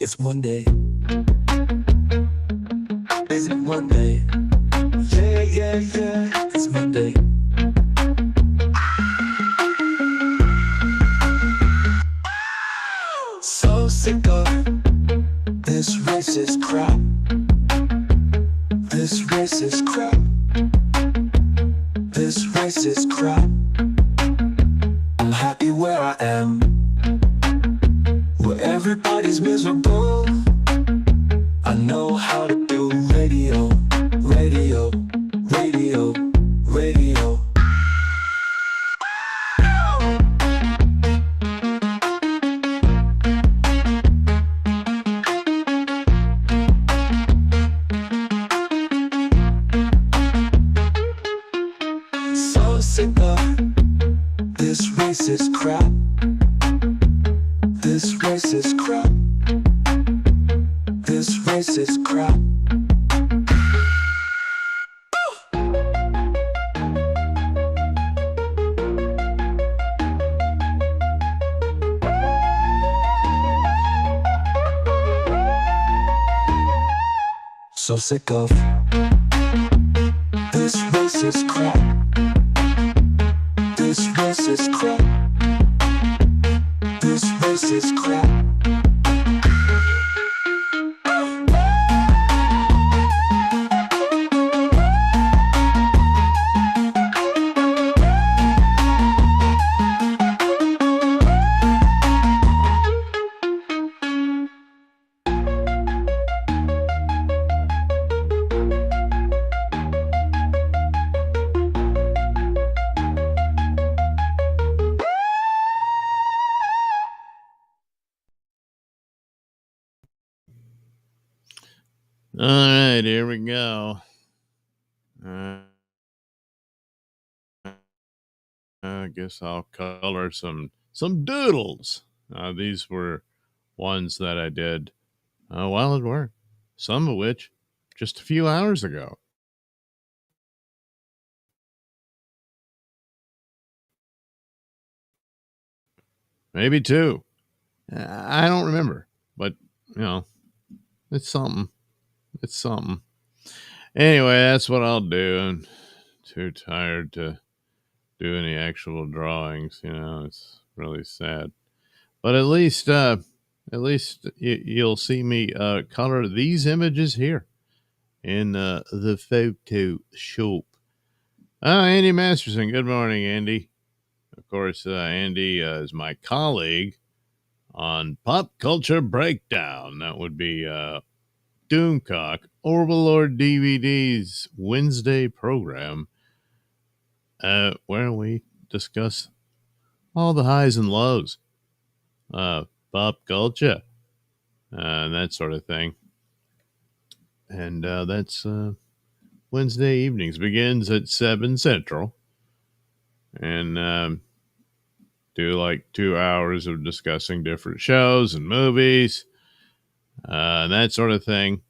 It's Monday. Is it Monday? Yeah, yeah, yeah. It's Monday. So sick of this racist crap. This racist crap. This racist crap. I'm happy where I am, where everybody's miserable. I know how to do radio, radio, radio, radio. So sick of this racist crap. This racist crap. This racist crap. So sick of this racist crap. This racist crap. This racist crap. All right, here we go. I guess I'll color some doodles. These were ones that I did while at work, some of which just a few hours ago. Maybe two. I don't remember, but you know, it's something. It's something. Anyway, that's what I'll do. I'm too tired to do any actual drawings. You know, it's really sad. But at least you'll see me color these images here in the Photoshop. Andy Masterson. Good morning, Andy. Of course, Andy is my colleague on Pop Culture Breakdown. That would be Doomcock, Overlord DVD's Wednesday program, where we discuss all the highs and lows, pop culture, and that sort of thing. And that's Wednesday evenings. Begins at 7 Central. And do like 2 hours of discussing different shows and movies, and that sort of thing.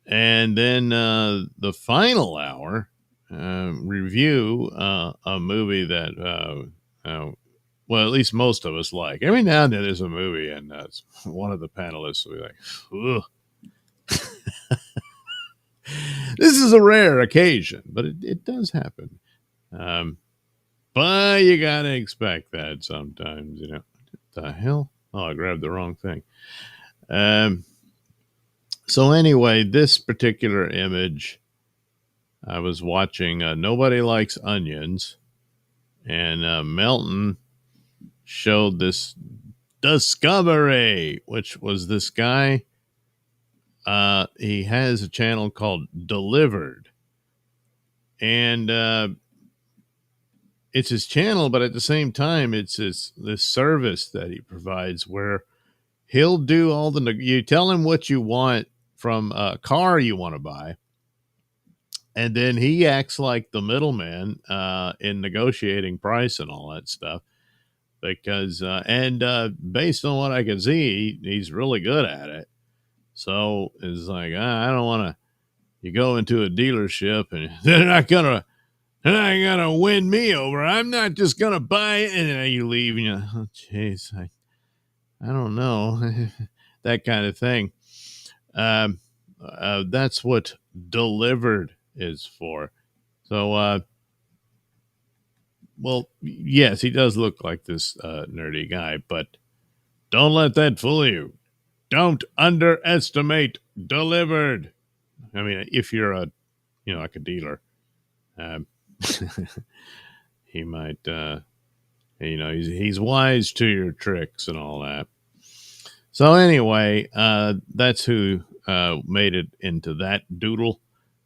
And then the final hour, review a movie that, well, at least most of us like. Every now and then there's a movie, and one of the panelists will be like, ugh. This is a rare occasion, but it does happen. But you got to expect that sometimes, you know. What the hell? Oh, I grabbed the wrong thing. So anyway, this particular image, I was watching Nobody Likes Onions, and Melton showed this Discovery, which was this guy. He has a channel called Delivered, and it's his channel, but at the same time, it's this service that he provides where he'll do all you tell him what you want from a car you want to buy, and then he acts like the middleman in negotiating price and all that stuff. Because based on what I can see, he's really good at it. So it's like, I don't want to. You go into a dealership and they're not gonna win me over. I'm not just gonna buy it, and then you leave and you, oh jeez, I don't know. that kind of thing. Um, that's what delivered is for. So, well, yes, he does look like this nerdy guy, but don't let that fool you. Don't underestimate delivered. I mean, if you're like a dealer, um, he might, he's wise to your tricks and all that. So anyway, that's who made it into that doodle.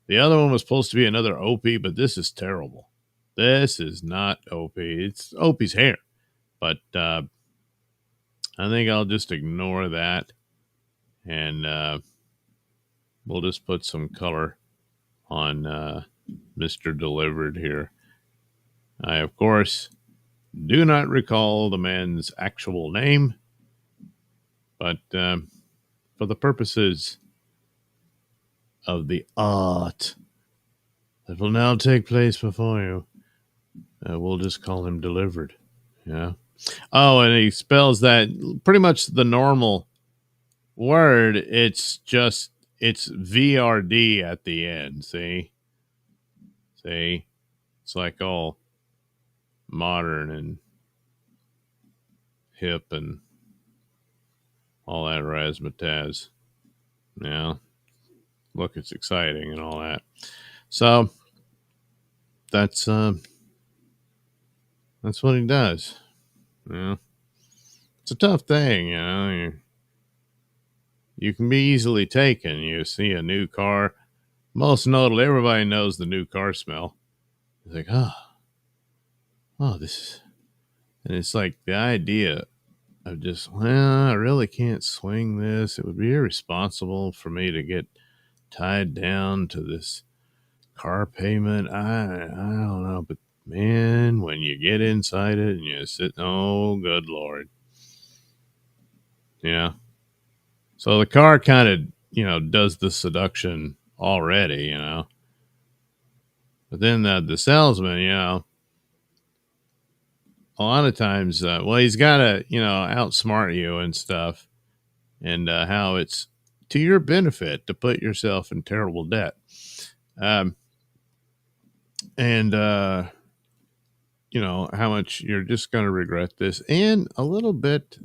The other one was supposed to be another Opie, but this is terrible. This is not Opie. It's Opie's hair. But I think I'll just ignore that. And we'll just put some color on Mr. Delivered here. I, of course, do not recall the man's actual name. But for the purposes of the art that will now take place before you, we'll just call him Delivered. Yeah. Oh, and he spells that pretty much the normal word. It's VRD at the end. See? It's like all modern and hip and all that razzmatazz. Yeah. Look, it's exciting and all that. So that's what he does. Yeah. It's a tough thing, you can be easily taken. You see a new car. Most notably, everybody knows the new car smell. It's like, this is, and it's like the idea of just, I really can't swing this. It would be irresponsible for me to get tied down to this car payment. I don't know, but man, when you get inside it and you sit, oh, good Lord. Yeah. So the car kind of, does the seduction already, But then the salesman, a lot of times, he's got to, outsmart you and stuff, and how it's to your benefit to put yourself in terrible debt. And, how much you're just going to regret this, and a little bit,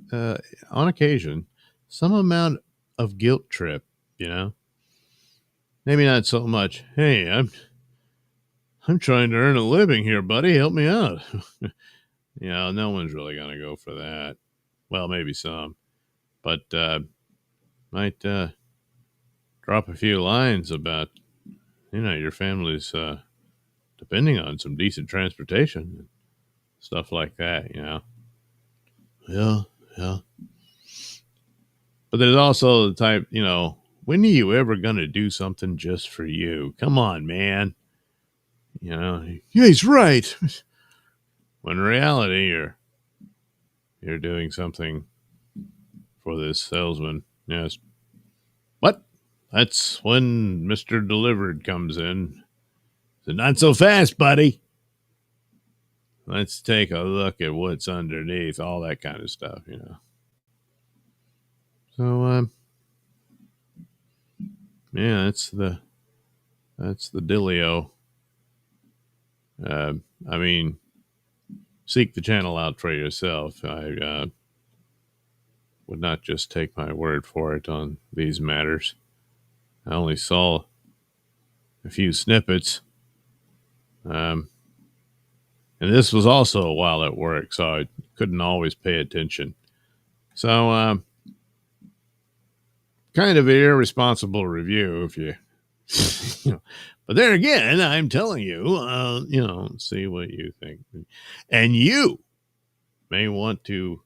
on occasion, some amount of guilt trip, maybe not so much. Hey, I'm trying to earn a living here, buddy. Help me out. No one's really going to go for that. Well, maybe some, but might drop a few lines about, your family's depending on some decent transportation, stuff like that, Yeah. But there's also the type, when are you ever going to do something just for you? Come on, man. Yeah, he's right. When in reality, you're doing something for this salesman. Yes. What? That's when Mr. Delivered comes in. So not so fast, buddy. Let's take a look at what's underneath, all that kind of stuff, So, yeah, that's the dealio. I mean, seek the channel out for yourself. I would not just take my word for it on these matters. I only saw a few snippets. And this was also while at work, so I couldn't always pay attention. So, kind of an irresponsible review if you, But then again, I'm telling you, see what you think. And you may want to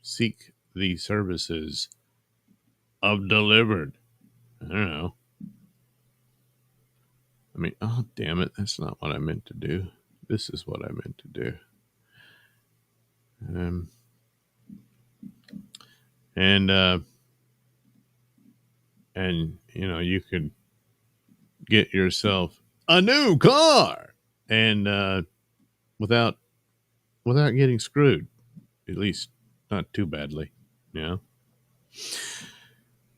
seek the services of Delivered. I don't know. I mean, oh, damn it. That's not what I meant to do. This is what I meant to do. And you could get yourself a new car and without getting screwed, at least not too badly,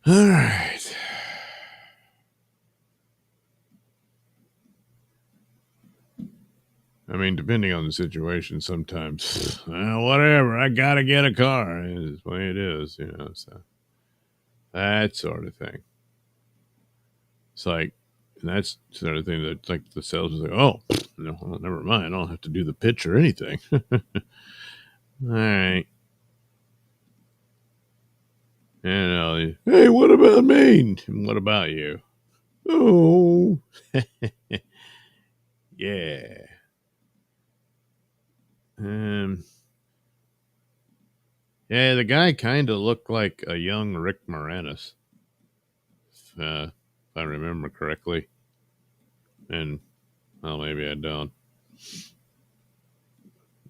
All right. I mean, depending on the situation, sometimes, well, whatever. I gotta get a car. It's the way it is, So that sort of thing. It's like, and that's sort of thing that, like, the salesman's like, oh, no, well, never mind. I don't have to do the pitch or anything. All right. Hey, what about me? What about you? Oh, yeah. Um, yeah, the guy kind of looked like a young Rick Moranis, if I remember correctly. And, well, maybe I don't.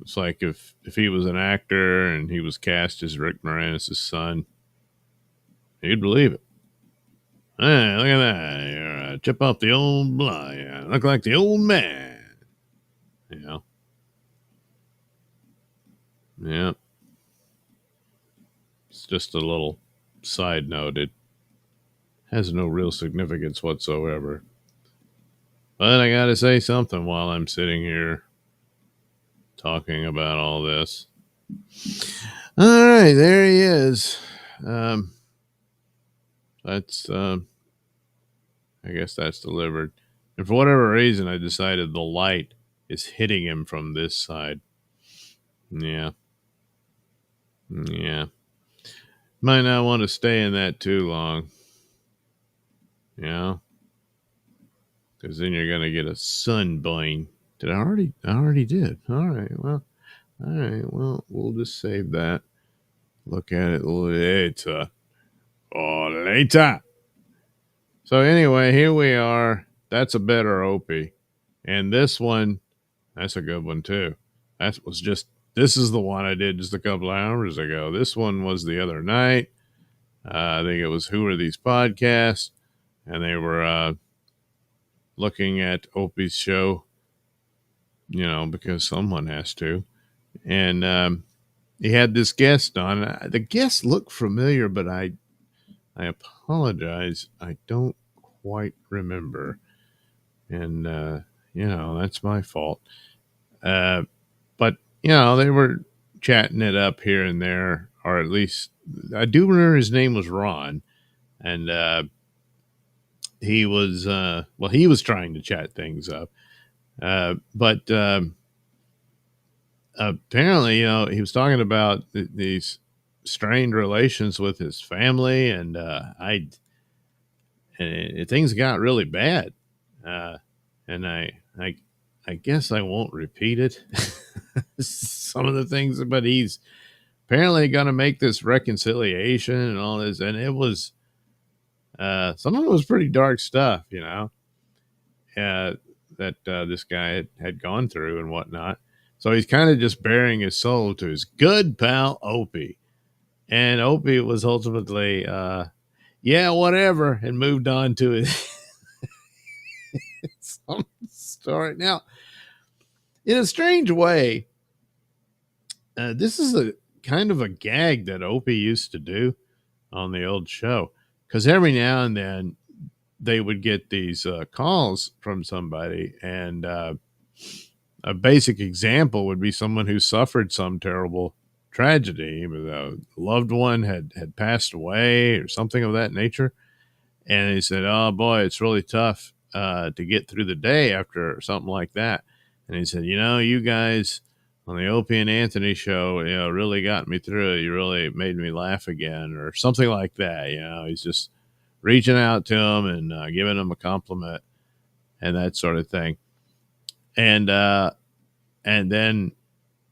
It's like if he was an actor and he was cast as Rick Moranis' son, you'd believe it. Hey, look at that. You're chip off the old block. Yeah, look like the old man. Yeah. It's just a little side note. It has no real significance whatsoever. But I gotta say something while I'm sitting here talking about all this. All right, there he is. That's I guess that's delivered. And for whatever reason, I decided the light is hitting him from this side. Yeah. Yeah. Might not want to stay in that too long. Because then you're going to get a sunburn. Did I already? I already did. All right. Well, we'll just save that. Look at it later. Oh, later. So anyway, here we are. That's a better Opie. And this one, that's a good one too. This is the one I did just a couple of hours ago. This one was the other night. I think it was Who Are These Podcasts? And they were looking at Opie's show, because someone has to. And he had this guest on. The guest looked familiar, but I apologize. I don't quite remember. And, that's my fault. But, they were chatting it up here and there, or at least I do remember his name was Ron. And he was, he was trying to chat things up. But apparently, he was talking about these strained relations with his family, and things got really bad. And I guess I won't repeat it. Some of the things, but he's apparently going to make this reconciliation and all this, and it was some of it was pretty dark stuff, that this guy had gone through and whatnot. So he's kind of just bearing his soul to his good pal Opie. And Opie was ultimately, yeah, whatever, and moved on to his some story. Now, in a strange way, this is a kind of a gag that Opie used to do on the old show. Because every now and then they would get these calls from somebody, and a basic example would be someone who suffered some terrible tragedy. A loved one had passed away or something of that nature. And he said, oh, boy, it's really tough to get through the day after something like that. And he said, you guys on the Opie and Anthony show, really got me through it. You really made me laugh again, or something like that. He's just reaching out to him and giving him a compliment and that sort of thing. And then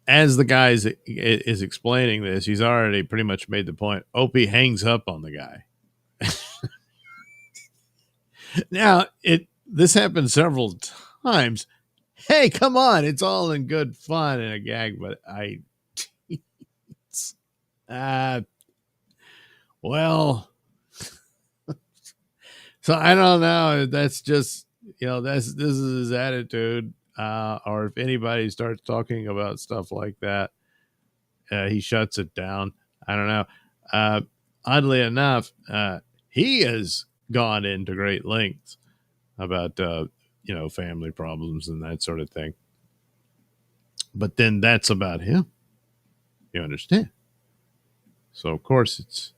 as the guy is explaining this, he's already pretty much made the point. Opie hangs up on the guy. Now, this happened several times. Hey, come on. It's all in good fun and a gag, but well, so I don't know. That's just, this is his attitude. Or if anybody starts talking about stuff like that, he shuts it down. I don't know. oddly enough, he has gone into great lengths about, family problems and that sort of thing. But then that's about him. You understand? So of course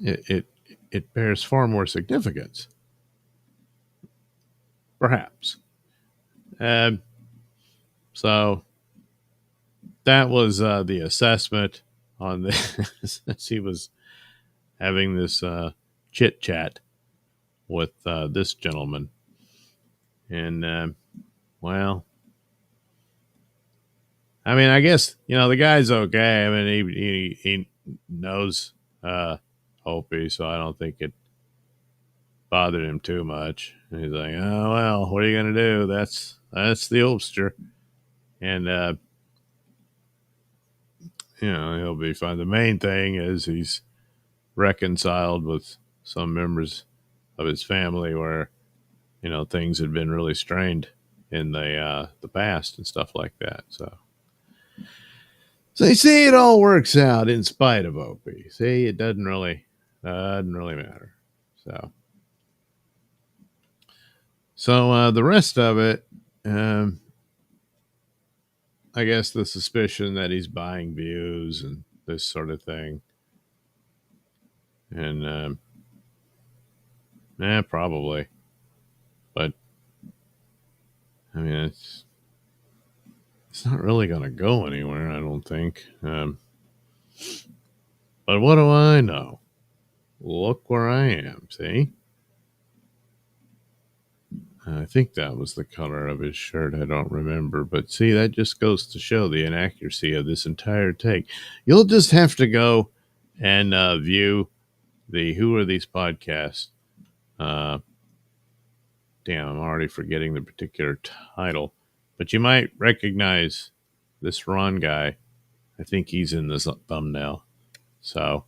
it bears far more significance, perhaps. Um, so that was the assessment on this. He was having this chit chat with this gentleman, and well, I mean, I guess the guy's okay. I mean, he knows Opie, so I don't think it bothered him too much. And he's like, oh well, what are you gonna do? That's the Ulster, and he'll be fine. The main thing is he's reconciled with some members of his family where things had been really strained in the past and stuff like that. So you see, it all works out in spite of Opie. See, it doesn't really matter. So the rest of it, I guess the suspicion that he's buying views and this sort of thing, and probably, but I mean it's not really going to go anywhere, I don't think. But what do I know? Look where I am, see? I think that was the color of his shirt. I don't remember. But see, that just goes to show the inaccuracy of this entire take. You'll just have to go and view the Who Are These podcasts. Damn, I'm already forgetting the particular title. But you might recognize this Ron guy. I think he's in this thumbnail. So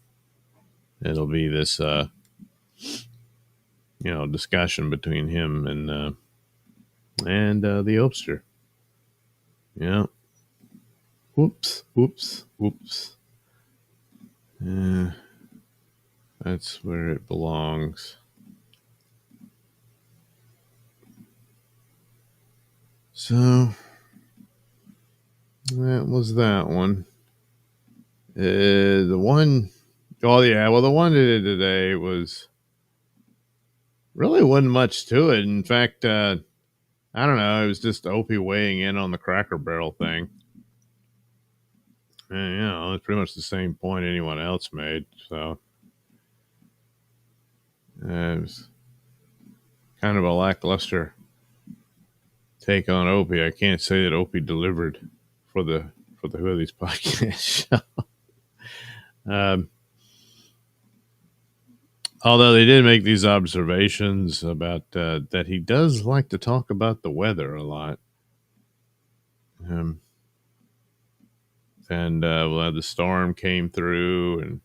it'll be this discussion between him and the Ulster. Yeah. Whoops. That's where it belongs. So that was that one. The one, oh yeah, well the one I did today really wasn't much to it. In fact, I don't know, it was just Opie weighing in on the Cracker Barrel thing. And, it's pretty much the same point anyone else made. So it was kind of a lackluster take on Opie. I can't say that Opie delivered for the Who Are These podcast show. Although they did make these observations about that he does like to talk about the weather a lot. And the storm came through and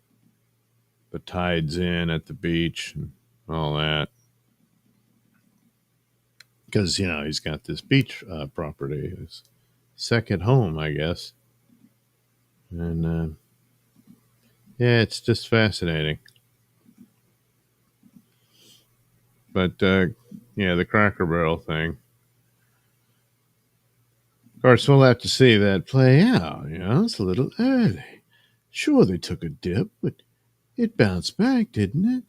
the tide's in at the beach and all that. Because, he's got this beach property, his second home, I guess. And, it's just fascinating. But, the Cracker Barrel thing. Of course, we'll have to see that play out. It's a little early. Sure, they took a dip, but it bounced back, didn't it?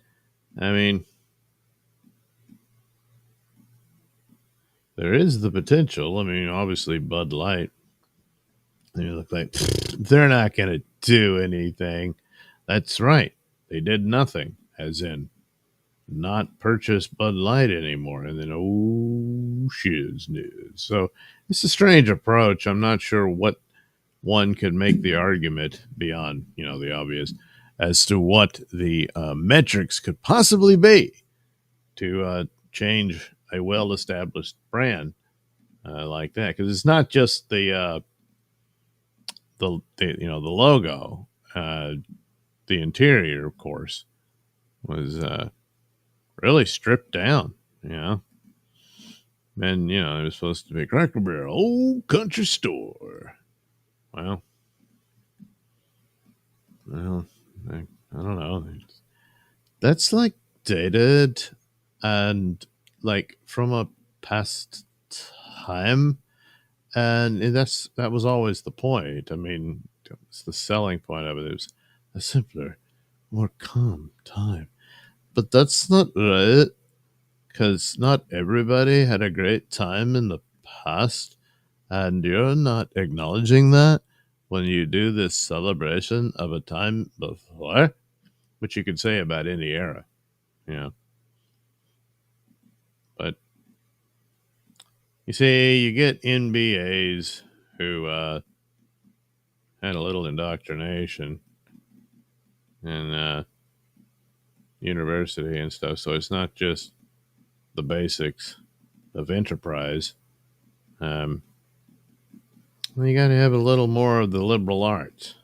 I mean, there is the potential. I mean, obviously, Bud Light, they look like they're not going to do anything. That's right. They did nothing, as in not purchase Bud Light anymore. And then, shiz news. So it's a strange approach. I'm not sure what one could make the argument beyond, the obvious as to what the metrics could possibly be to change a well-established brand like that. Because it's not just the logo. The interior, of course, was really stripped down, And, it was supposed to be Cracker Barrel, old country store. Well, I I don't know. That's like dated and like from a past time. And that was always the point. I mean, it's the selling point of it. It was a simpler, more calm time. But that's not right, because not everybody had a great time in the past, and you're not acknowledging that when you do this celebration of a time before, which you could say about any era, you know. But you see, you get NBAs who had a little indoctrination in university and stuff, so it's not just the basics of enterprise. Um, well, you got to have a little more of the liberal arts,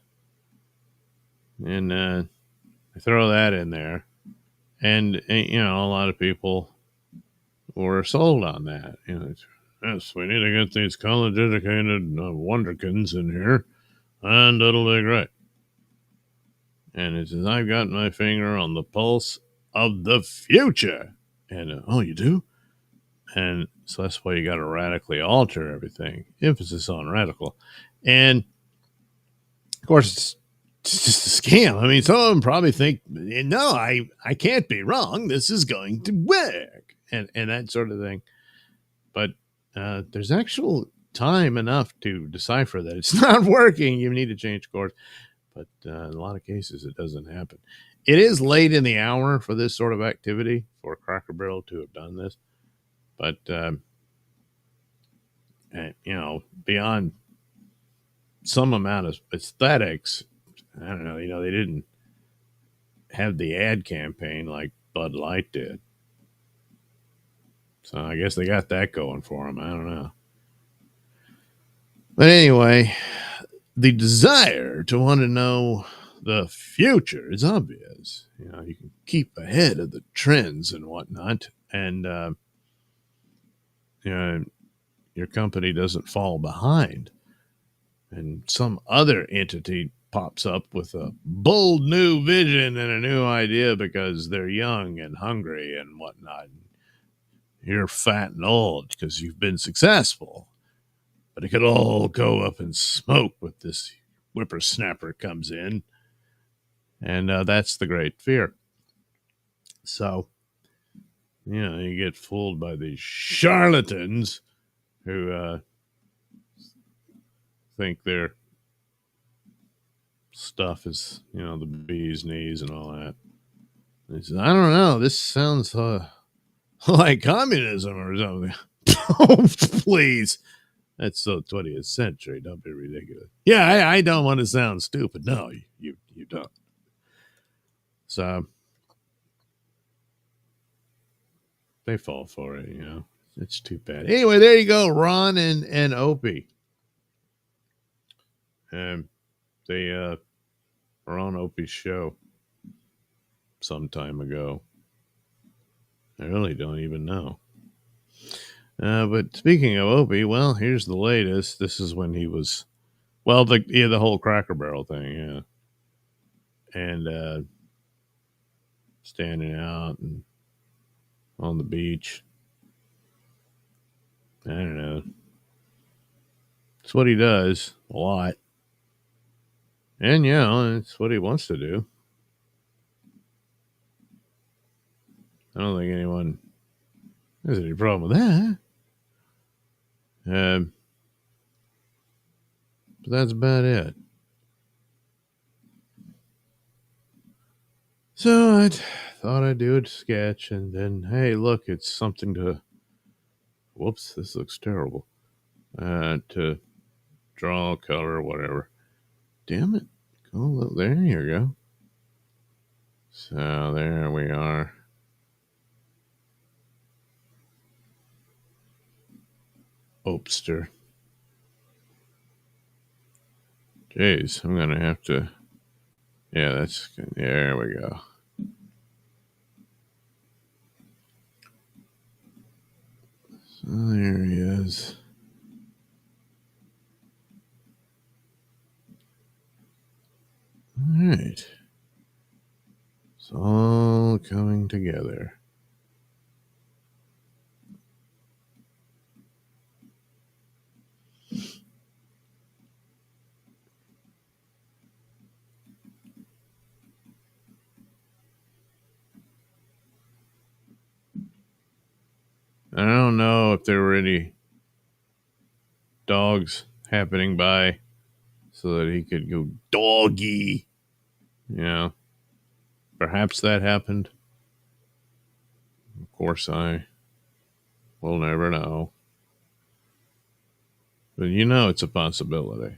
and throw that in there, and you know, a lot of people were sold on that. You know, yes, we need to get these college-educated wonderkins in here, and it'll be great. And it says, I've got my finger on the pulse of the future. And oh, you do? And so that's why you got to radically alter everything. Emphasis on radical. And of course, it's just a scam. I mean, some of them probably think, no, I can't be wrong. This is going to work. And that sort of thing. But there's actual time enough to decipher that it's not working. You need to change course. But in a lot of cases, it doesn't happen. It is late in the hour for this sort of activity for Cracker Barrel to have done this. But, you know, beyond some amount of aesthetics, I don't know, you know, they didn't have the ad campaign like Bud Light did. So I guess they got that going for them. I don't know. But anyway, the desire to want to know the future is obvious. You know, you can keep ahead of the trends and whatnot, and you know, your company doesn't fall behind. And some other entity pops up with a bold new vision and a new idea because they're young and hungry and whatnot. You're fat and old because you've been successful, but it could all go up in smoke with this whippersnapper comes in. And that's the great fear. So, you know, you get fooled by these charlatans who think their stuff is, you know, the bee's knees and all that. And he says, I don't know. This sounds like communism or something. Oh, please. That's the 20th century. Don't be ridiculous. Yeah, I don't want to sound stupid. No, you don't. So they fall for it, you know. It's too bad. Anyway, there you go, Ron and Opie. They were on Opie's show some time ago. I really don't even know. But speaking of Opie, well, here's the latest. This is when he was, well, the whole Cracker Barrel thing, yeah. And standing out and on the beach. I don't know. It's what he does a lot. And, you know, it's what he wants to do. I don't think anyone has any problem with that. But that's about it. So I thought I'd do a sketch, and then, hey, look, it's something to. Whoops, this looks terrible. To draw, color, whatever. Damn it. Oh, look, there you go. So there we are. Opster. Jeez, I'm going to have to. Yeah, that's. There we go. So there he is. All right. together. I don't know if there were any dogs happening by so that he could go doggy. You know, perhaps that happened. Of course, I will never know. But you know it's a possibility.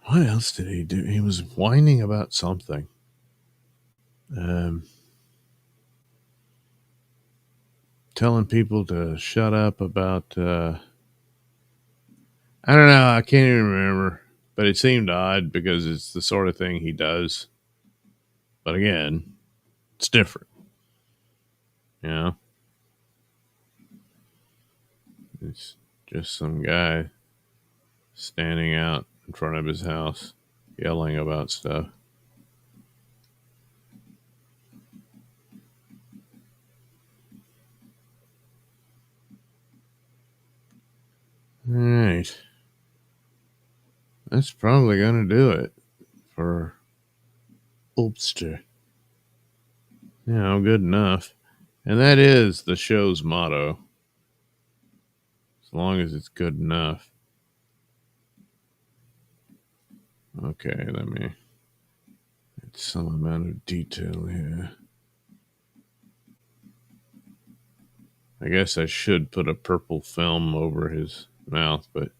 What else did he do? He was whining about something. Telling people to shut up about, I don't know, I can't even remember. But it seemed odd because it's the sort of thing he does. But again, it's different. You know? It's just some guy standing out in front of his house yelling about stuff. All right. That's probably going to do it for Oopster. You know, good enough. And that is the show's motto. As long as it's good enough. Okay, let me add some amount of detail here. I guess I should put a purple film over his mouth, but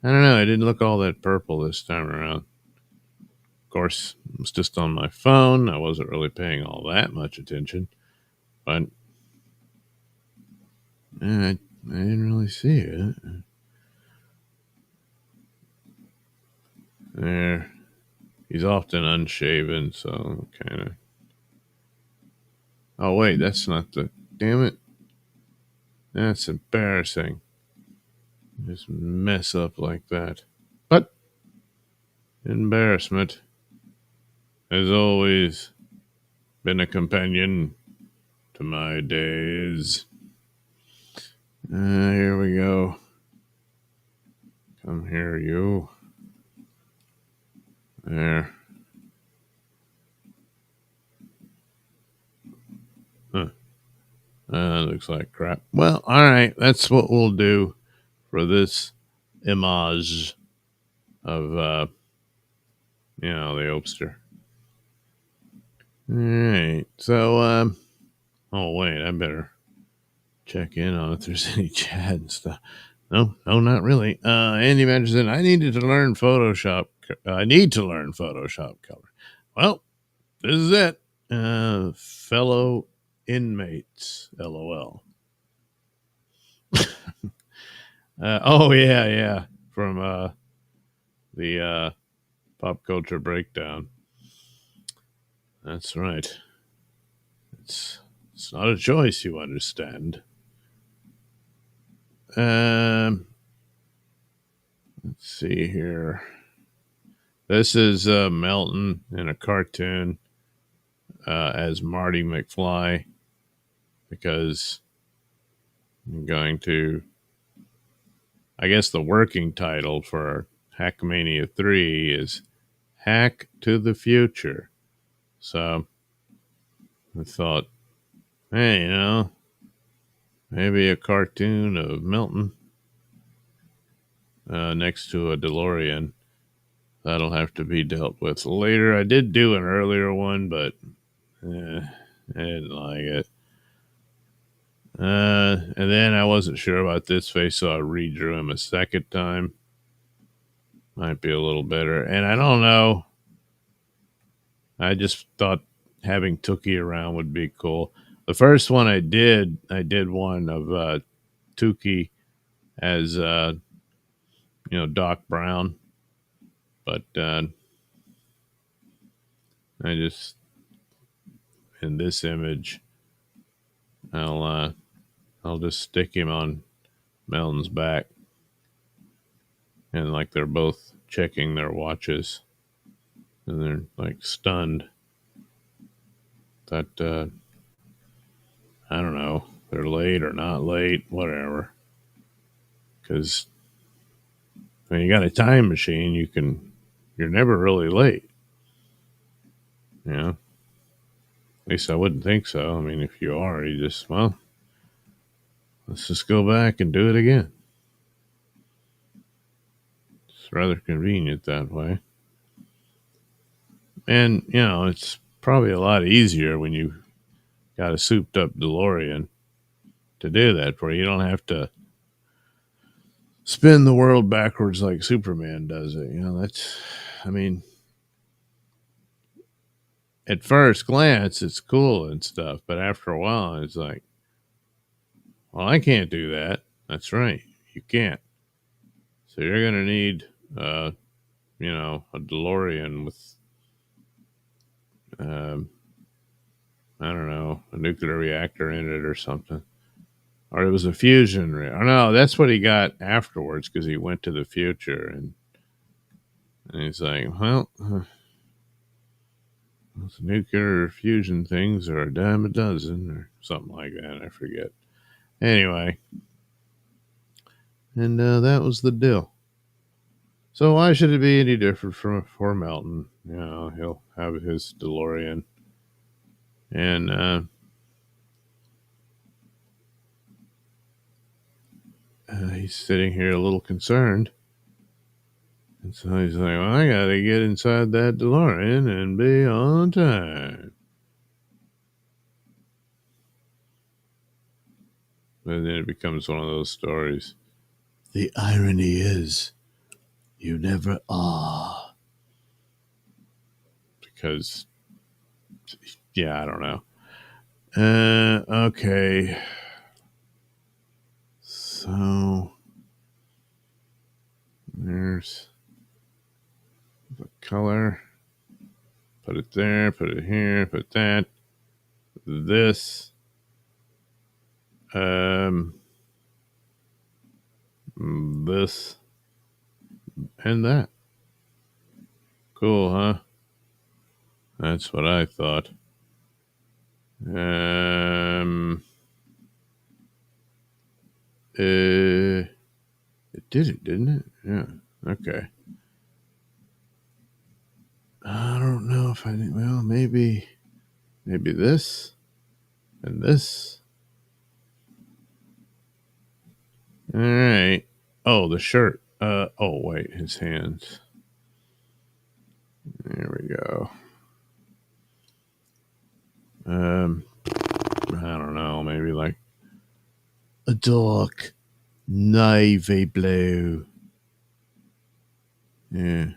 I don't know. It didn't look all that purple this time around. Of course, it was just on my phone. I wasn't really paying all that much attention, but I didn't really see it. There. He's often unshaven, so kind of. Oh, wait, that's not the. Damn it. That's embarrassing. Just mess up like that. But embarrassment has always been a companion to my days. Here we go. Come here, you. There. Huh. Looks like crap. Well, all right. That's what we'll do for this image of, the Opster. All right. So, oh, wait. I better check in on if there's any chat and stuff. No, not really. Andy Manderson, I need to learn Photoshop color. Well, this is it. Fellow inmates, LOL. Oh, yeah. From the Pop Culture Breakdown. That's right. It's not a choice, you understand. Let's see here. This is Melton in a cartoon as Marty McFly, because I'm going to, I guess the working title for Hackmania 3 is Hack to the Future. So I thought, hey, maybe a cartoon of Milton next to a DeLorean. That'll have to be dealt with later. I did do an earlier one, but I didn't like it. And then I wasn't sure about this face, so I redrew him a second time. Might be a little better. And I don't know. I just thought having Tookie around would be cool. The first one I did one of Tookie as Doc Brown, but I just, in this image, I'll just stick him on Melton's back, and like they're both checking their watches, and they're like stunned. that I don't know, they're late or not late, whatever. Because when you got a time machine, you're never really late. You know, at least I wouldn't think so. I mean, if you are, you just, well, let's just go back and do it again. It's rather convenient that way. And, it's probably a lot easier when you got a souped up DeLorean to do that for you. You don't have to spin the world backwards like Superman does it. I mean, at first glance, it's cool and stuff, but after a while, it's like, well, I can't do that. That's right. You can't. So you're going to need, a DeLorean with, um, I don't know, a nuclear reactor in it or something. Or it was a fusion reactor. No, that's what he got afterwards because he went to the future. And he's like, well, those nuclear fusion things are a dime a dozen or something like that. I forget. Anyway, and that was the deal. So why should it be any different for Melton? He'll have his DeLorean, and he's sitting here a little concerned. And so he's like, well, I got to get inside that DeLorean and be on time. But then it becomes one of those stories. The irony is, you never are. Because, yeah, I don't know. Okay. So, there's the color. Put it there, put it here, put that. This. This. And that. Cool, huh? That's what I thought. It did it, didn't it? Yeah. Okay. I don't know if well, maybe this and this. All right. Oh, the shirt. Oh, wait, his hands. There we go. I don't know, maybe like a dark navy blue. Yeah.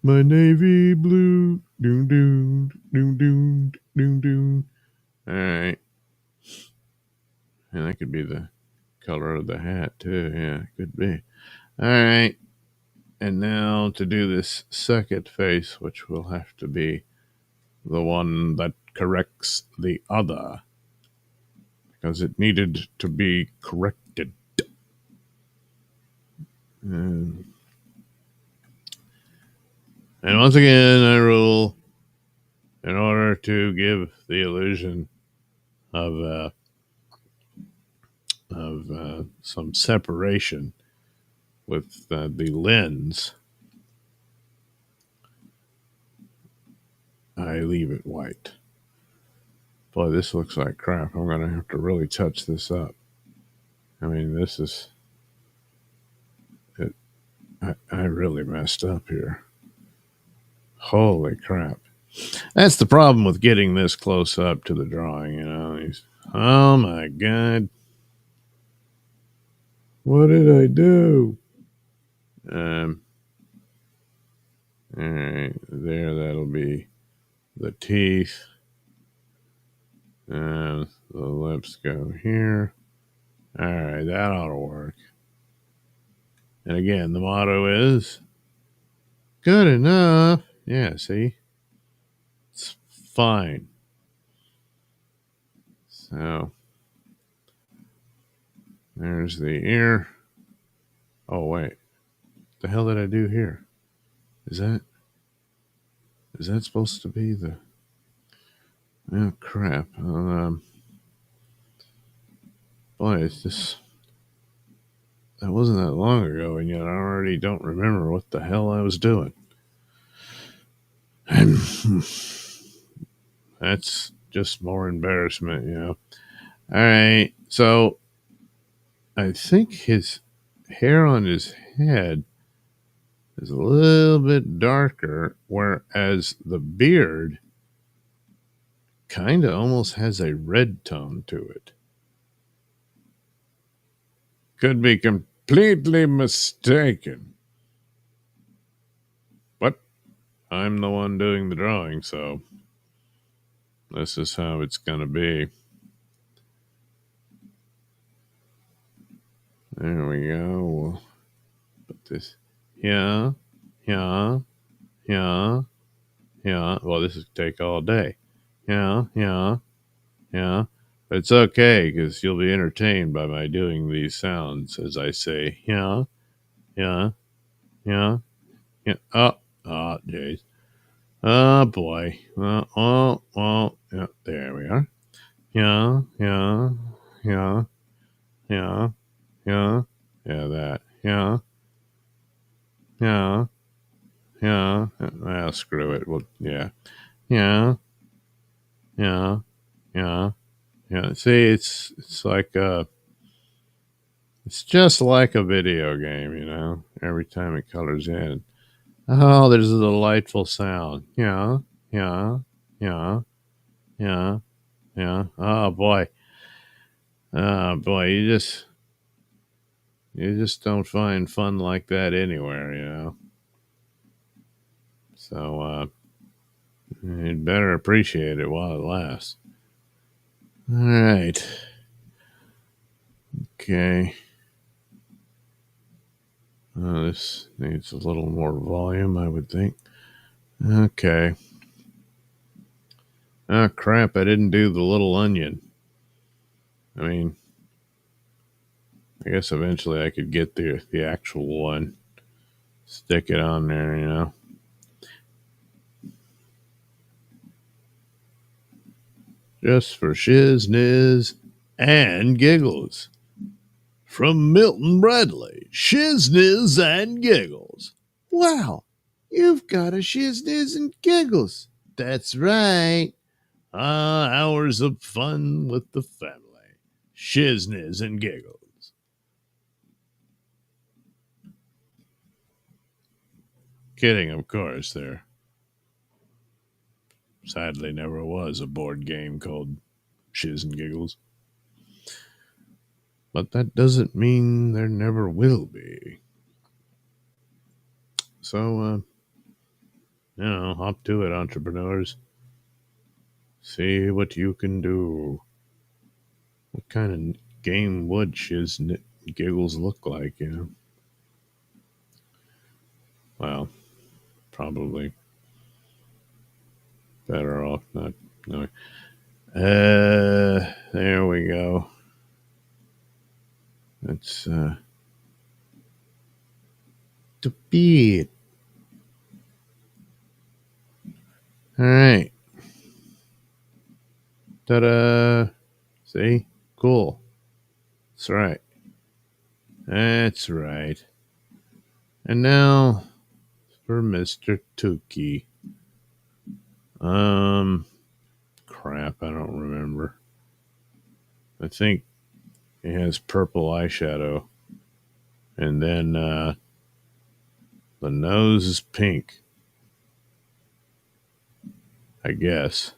My navy blue. Doom, doom, doom, doom, doom, doom. All right. And that could be the color of the hat, too. Yeah, could be. All right. And now to do this second face, which will have to be the one that corrects the other, because it needed to be corrected. And once again, I rule, in order to give the illusion of some separation with the lens, I leave it white. Boy, this looks like crap. I'm going to have to really touch this up. I mean, this is it. I really messed up here. Holy crap. That's the problem with getting this close up to the drawing, Oh my God. What did I do? All right, there, that'll be the teeth. And the lips go here. All right, that ought to work. And again, the motto is good enough. Yeah, see? It's fine. So, there's the ear. Oh, wait. The hell did I do here? Is that supposed to be the... Oh, crap. Boy, it's just... That wasn't that long ago, and yet I already don't remember what the hell I was doing. And that's just more embarrassment, you know. All right, so I think his hair on his head is a little bit darker, whereas the beard kind of almost has a red tone to it. Could be completely mistaken. But I'm the one doing the drawing, so this is how it's going to be. There we go. We'll put this here, here, here, here. Well, this is take all day. Yeah, yeah, yeah. But it's okay because you'll be entertained by my doing these sounds as I say, yeah, yeah, yeah, yeah. Oh, jeez. Oh, boy. Yeah, there we are. Yeah, yeah, yeah, yeah, yeah, yeah, that. Yeah, yeah, yeah. Well, screw it. Well, yeah. Yeah, yeah, yeah, yeah. See, it's like it's just like a video game, you know. Every time it colors in, oh, there's a delightful sound. Yeah, yeah, yeah, yeah, yeah. Oh boy, you just don't find fun like that anywhere, you know. So you'd better appreciate it while it lasts. All right. Okay. This needs a little more volume, I would think. Okay. Oh, crap. I didn't do the little onion. I mean, I guess eventually I could get the actual one. Stick it on there, you know. Just for shiz, and giggles. From Milton Bradley, Shizniz and Giggles. Wow, you've got a Shizniz and Giggles. That's right. Hours of fun with the family. Shizniz and Giggles. Kidding, of course, there sadly never was a board game called Shiz and Giggles. But that doesn't mean there never will be. So, hop to it, entrepreneurs. See what you can do. What kind of game would Shiz Giggles look like, you know? Well, probably better off not knowing. There we go. That's, to beat. All right. Ta-da. See? Cool. That's right. That's right. And now for Mr. Tukey. Crap, I don't remember. I think he has purple eyeshadow. And then the nose is pink. I guess.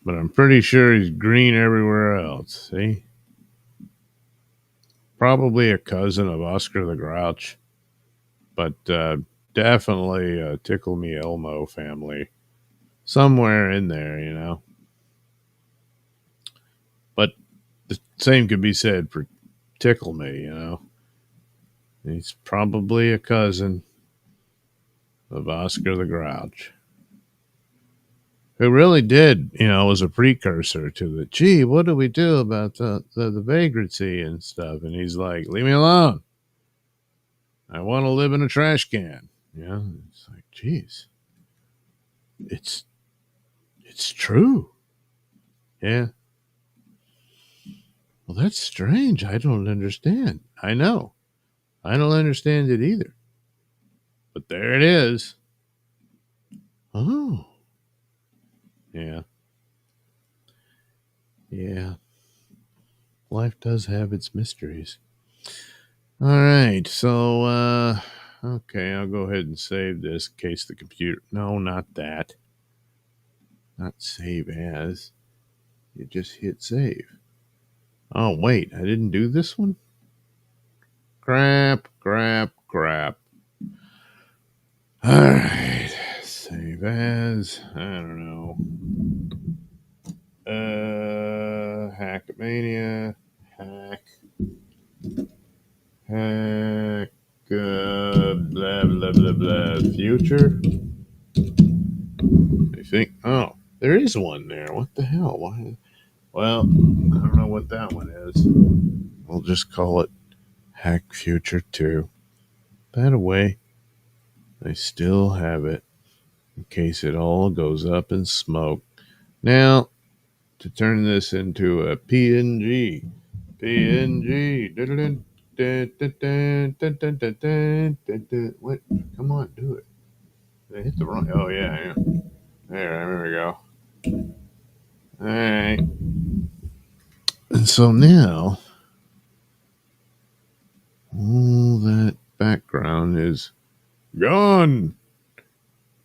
But I'm pretty sure he's green everywhere else. See? Probably a cousin of Oscar the Grouch. But definitely a Tickle Me Elmo family. Somewhere in there, you know. But the same could be said for Tickle Me, you know. He's probably a cousin of Oscar the Grouch, who really did, you know, was a precursor to the, gee, what do we do about the vagrancy and stuff? And he's like, leave me alone. I want to live in a trash can. You know, it's like, geez, it's true. Yeah. Well, that's strange. I don't understand. I know. I don't understand it either. But there it is. Oh. Yeah. Yeah. Life does have its mysteries. All right. So, okay, I'll go ahead and save this in case the computer. No, not that. Not save as. You just hit save. Oh, wait. I didn't do this one? Crap. All right. Save as. I don't know. Hackmania. Hack. Blah, blah, blah, blah. Future. I think. Oh, there is one there. What the hell? Why? Well, I don't know what that one is. We'll just call it Hack Future 2. By the way, I still have it in case it all goes up in smoke. Now, to turn this into a PNG. What? Come on, do it. Did I hit the wrong? Oh, yeah. There we go. All right. And so now, all that background is gone.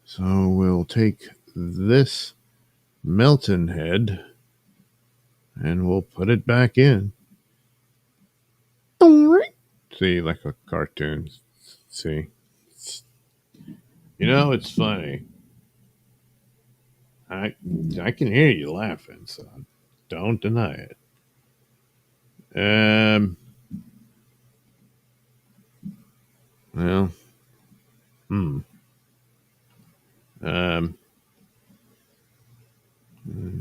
So we'll take this Melton head and we'll put it back in. See, like a cartoon. See? It's funny. I can hear you laughing, so don't deny it. Well,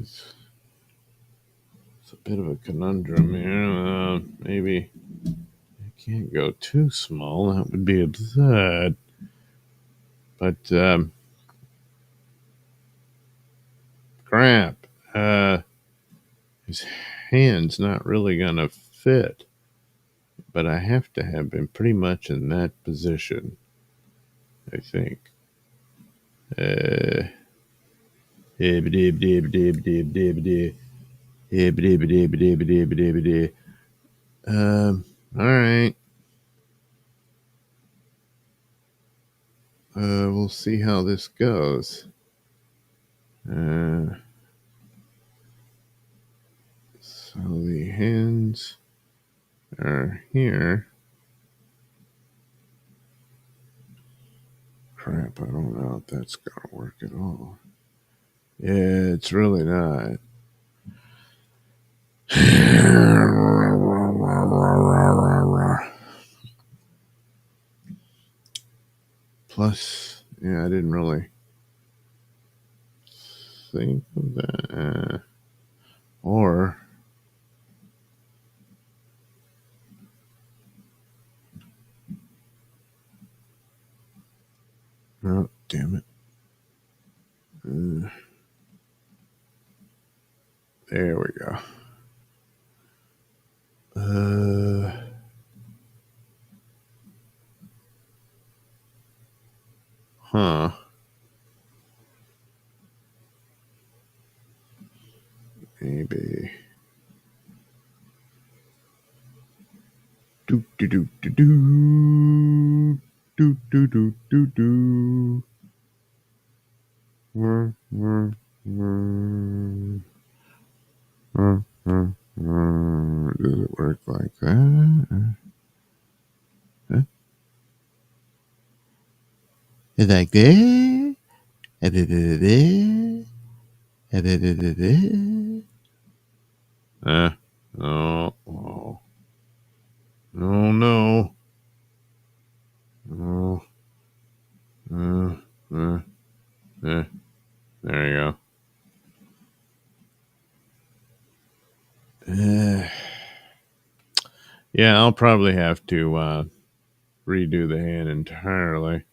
it's a bit of a conundrum here. Maybe I can't go too small. That would be absurd. But, crap. His hand's not really going to fit. But I have to have him pretty much in that position, I think. All right. We'll see how this goes. So the hands are here. Crap, I don't know if that's going to work at all. Yeah, it's really not. Plus, yeah, I didn't really think of that. Or, oh, damn it. There we go. Huh. Maybe. Do do do do do do do do do do. Does it work like that? Huh? It's like that? Oh, oh. Oh, no. Oh. There you go. Yeah, I'll probably have to redo the hand entirely.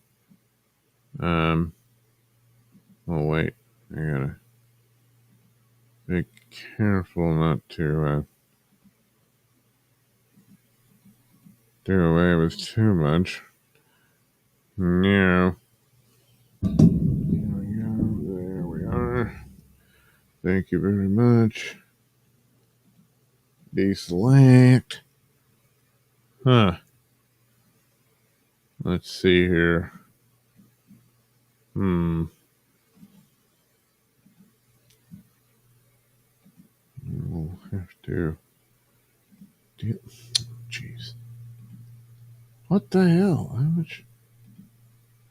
Oh, wait. I gotta. Be careful not to do away with too much. Yeah. There we are. Thank you very much. Deselect. Huh. Let's see here. We'll have to. Jeez. What the hell? How much?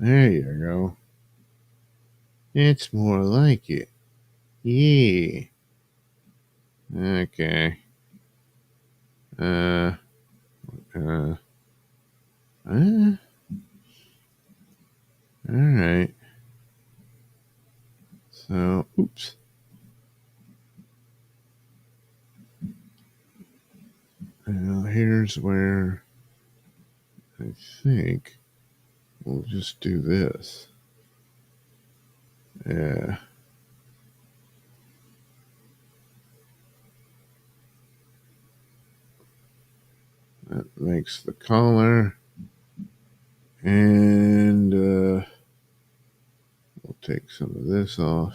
There you go. It's more like it. Yeah. Okay. Uh. All right. So, oops. Now here's where I think we'll just do this. Yeah. That makes the collar. And we'll take some of this off.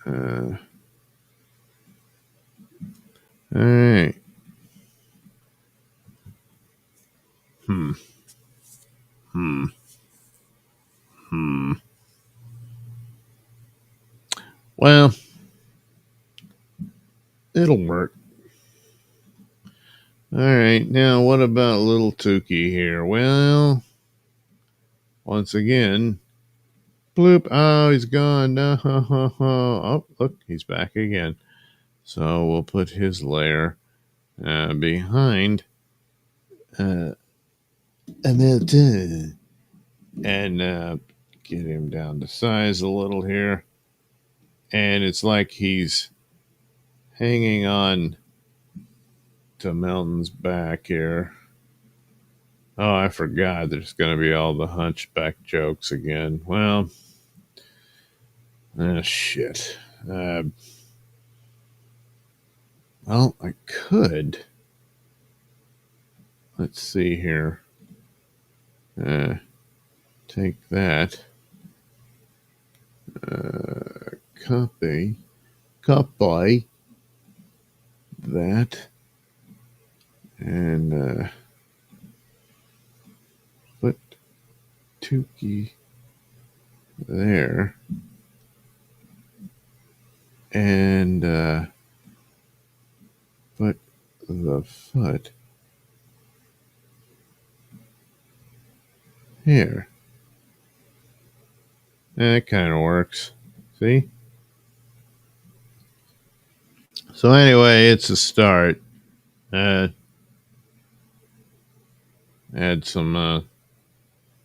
All right. Hmm. Well, it'll work. All right. Now, what about little Tukey here? Well, once again, bloop. Oh, he's gone. No. Oh, look, he's back again. So we'll put his layer behind and then get him down to size a little here. And it's like he's hanging on to Melton's back here. Oh, I forgot there's going to be all the hunchback jokes again. Well, shit. Well, I could. Let's see here. Take that. Copy that. And put Tukey there. And put the foot here. That kind of works. See? So anyway, it's a start. Add some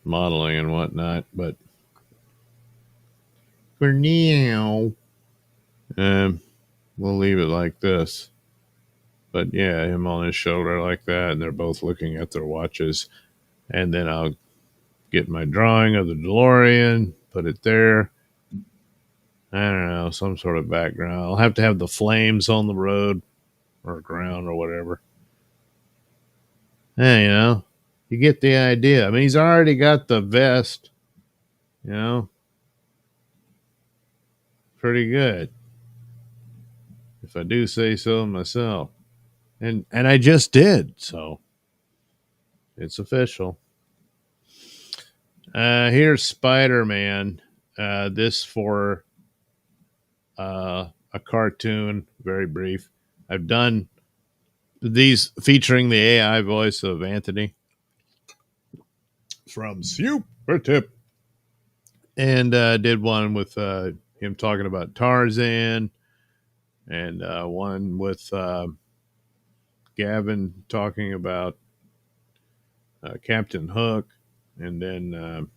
modeling and whatnot, but for now, we'll leave it like this. But yeah, him on his shoulder like that, and they're both looking at their watches. And then I'll get my drawing of the DeLorean, put it there. I don't know, some sort of background. I'll have to have the flames on the road or ground or whatever. Hey, you get the idea. I mean, he's already got the vest, pretty good, if I do say so myself. And I just did, so it's official. Here's Spider-Man. This for a cartoon, very brief. I've done these featuring the AI voice of Anthony from Super Tip, and did one with him talking about Tarzan, and one with Gavin talking about Captain Hook, and then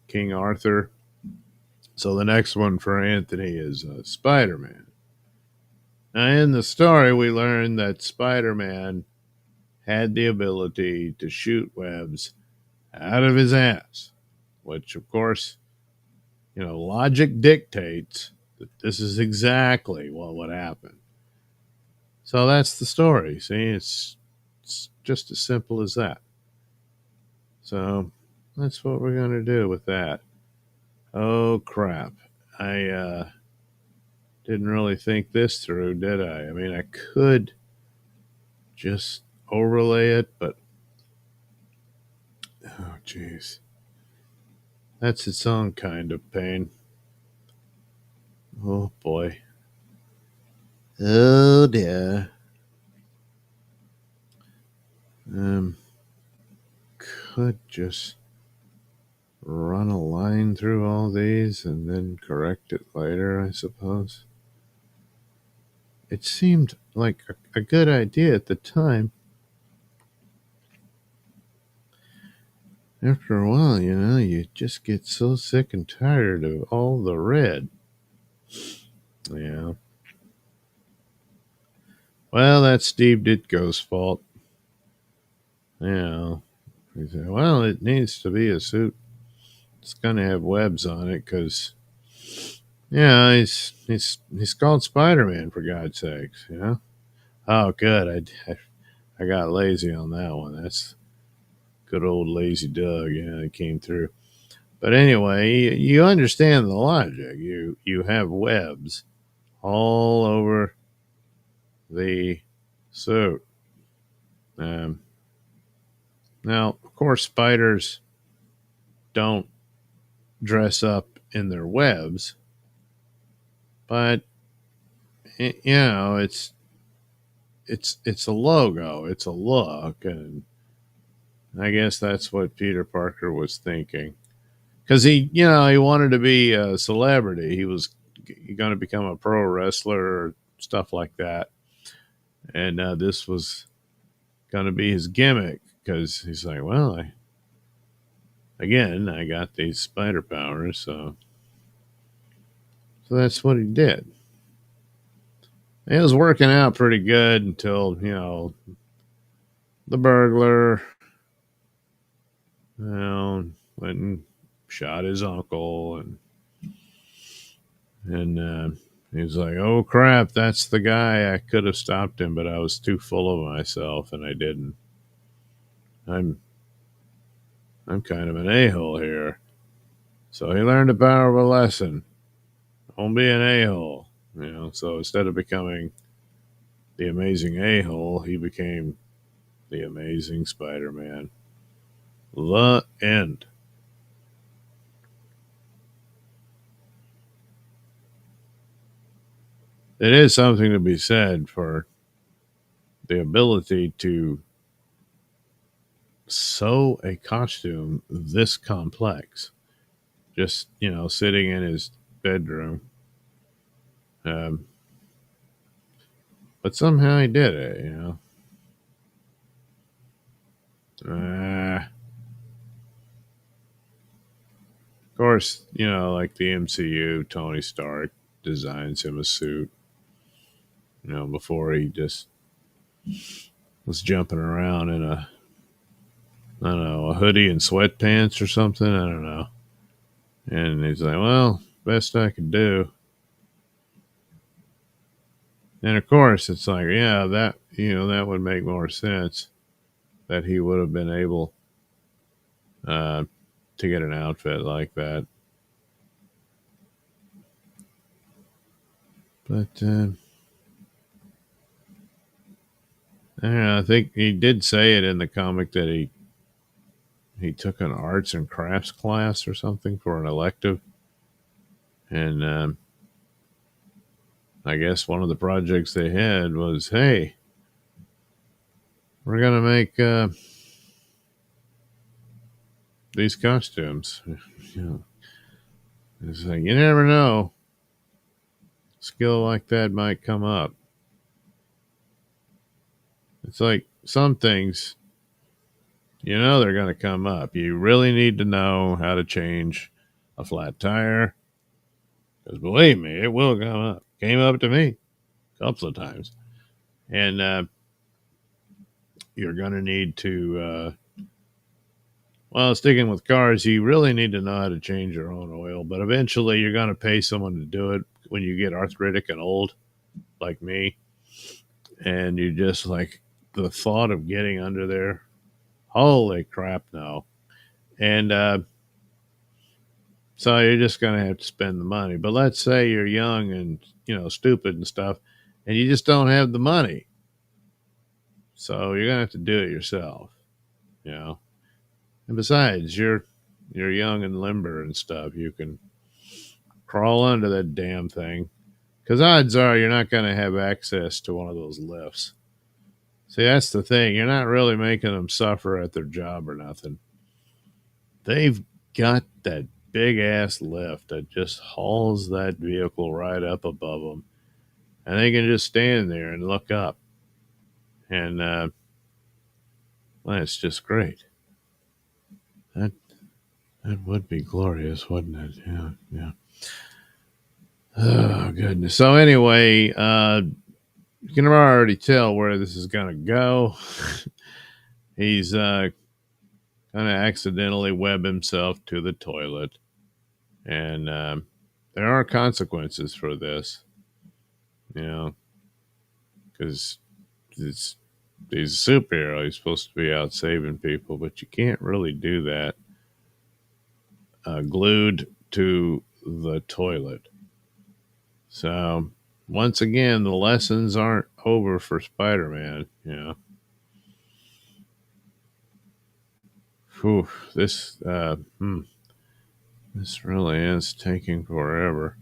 King Arthur. So the next one for Anthony is Spider-Man. Now, in the story, we learned that Spider-Man had the ability to shoot webs out of his ass, which, of course, logic dictates This is exactly what would happen. So that's the story. See, it's just as simple as that. So that's what we're going to do with that. Oh, crap. I didn't really think this through, did I? I mean, I could just overlay it, but oh, jeez. That's its own kind of pain. Oh, boy. Oh, dear. Um, could just run a line through all these and then correct it later, I suppose. It seemed like a good idea at the time. After a while, you just get so sick and tired of all the red. Yeah. Well, that's Steve Ditko's fault. Yeah. He said, well, it needs to be a suit. It's going to have webs on it because, yeah, he's called Spider-Man, for God's sakes, Oh, good. I got lazy on that one. That's good old lazy Doug. Yeah, it came through. But anyway, you understand the logic. You have webs all over the suit. Um, Now, of course, spiders don't dress up in their webs, but it's a logo, it's a look, and I guess that's what Peter Parker was thinking. Because he wanted to be a celebrity. He was going to become a pro wrestler or stuff like that. And this was going to be his gimmick because he's like, well, I got these spider powers, so that's what he did. It was working out pretty good until, the burglar, went and shot his uncle, and he was like, "Oh crap, that's the guy. I could have stopped him, but I was too full of myself, and I didn't. I'm kind of an a-hole here." So he learned a powerful lesson: don't be an a-hole. So instead of becoming the amazing a-hole, he became the amazing Spider-Man. The end. It is something to be said for the ability to sew a costume this complex. Just, sitting in his bedroom. Um, but somehow he did it. Of course, like the MCU, Tony Stark designs him a suit, before he just was jumping around in I don't know, a hoodie and sweatpants or something. I don't know. And he's like, well, best I could do. And of course, it's like, yeah, that would make more sense that he would have been able uh, to get an outfit like that. But I don't know. I think he did say it in the comic that he took an arts and crafts class or something for an elective, and I guess one of the projects they had was, hey, we're gonna make these costumes. It's like you never know, skill like that might come up. It's like some things, they're going to come up. You really need to know how to change a flat tire. Because believe me, it will come up. Came up to me a couple of times. And you're going to need to Well, sticking with cars, you really need to know how to change your own oil, but eventually you're going to pay someone to do it when you get arthritic and old, like me. And you just like the thought of getting under there. Holy crap, no. And so you're just going to have to spend the money. But let's say you're young and, stupid and stuff, and you just don't have the money. So you're going to have to do it yourself, you know. And besides, you're young and limber and stuff. You can crawl under that damn thing. Because odds are you're not going to have access to one of those lifts. See, that's the thing. You're not really making them suffer at their job or nothing. They've got that big ass lift that just hauls that vehicle right up above them. And they can just stand there and look up. And well, it's just great. That that would be glorious, wouldn't it? Yeah, yeah. Oh goodness. So anyway, you can already tell where this is gonna go. He's kind of accidentally web himself to the toilet, and there are consequences for this, because it's he's a superhero. He's supposed to be out saving people, but you can't really do that glued to the toilet. So once again, the lessons aren't over for Spider-Man. Whew, this really is taking forever.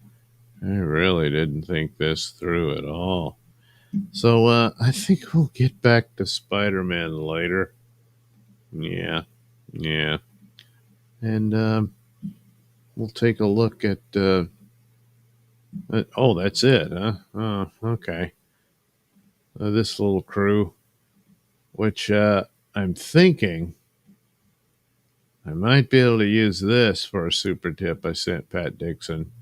I really didn't think this through at all. So I think we'll get back to Spider-Man later. Yeah, yeah, and we'll take a look at. Oh, that's it, huh? Oh, okay. This little crew, which I'm thinking I might be able to use this for a super tip I sent Pat Dixon,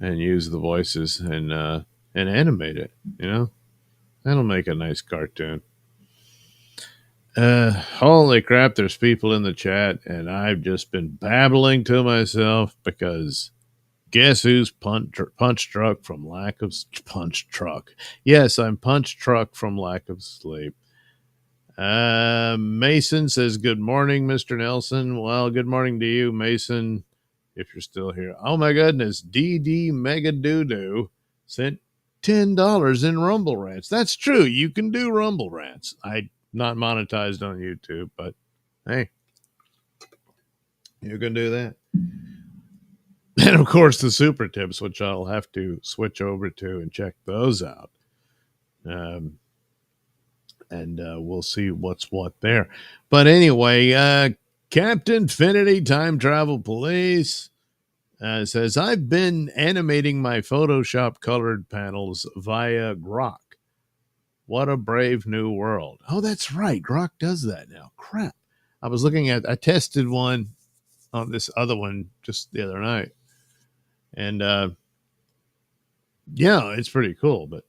and use the voices and animate it. That'll make a nice cartoon. Holy crap, there's people in the chat, and I've just been babbling to myself because guess who's punch struck from lack of punch truck? Yes, I'm punch truck from lack of sleep. Mason says, "Good morning, Mr. Nailsin." Well, good morning to you, Mason, if you're still here. Oh my goodness, DD Mega Doo sent $10 in Rumble Rants. That's true. You can do Rumble Rants. I not monetized on YouTube, but hey, you can do that. And of course, the super tips, which I'll have to switch over to and check those out. And we'll see what's what there. But anyway, Captain Finity Time Travel Police says, "I've been animating my Photoshop colored panels via Grok. What a brave new world." Oh, that's right. Grok does that now. Crap. I tested one on this other one just the other night. And yeah, it's pretty cool. But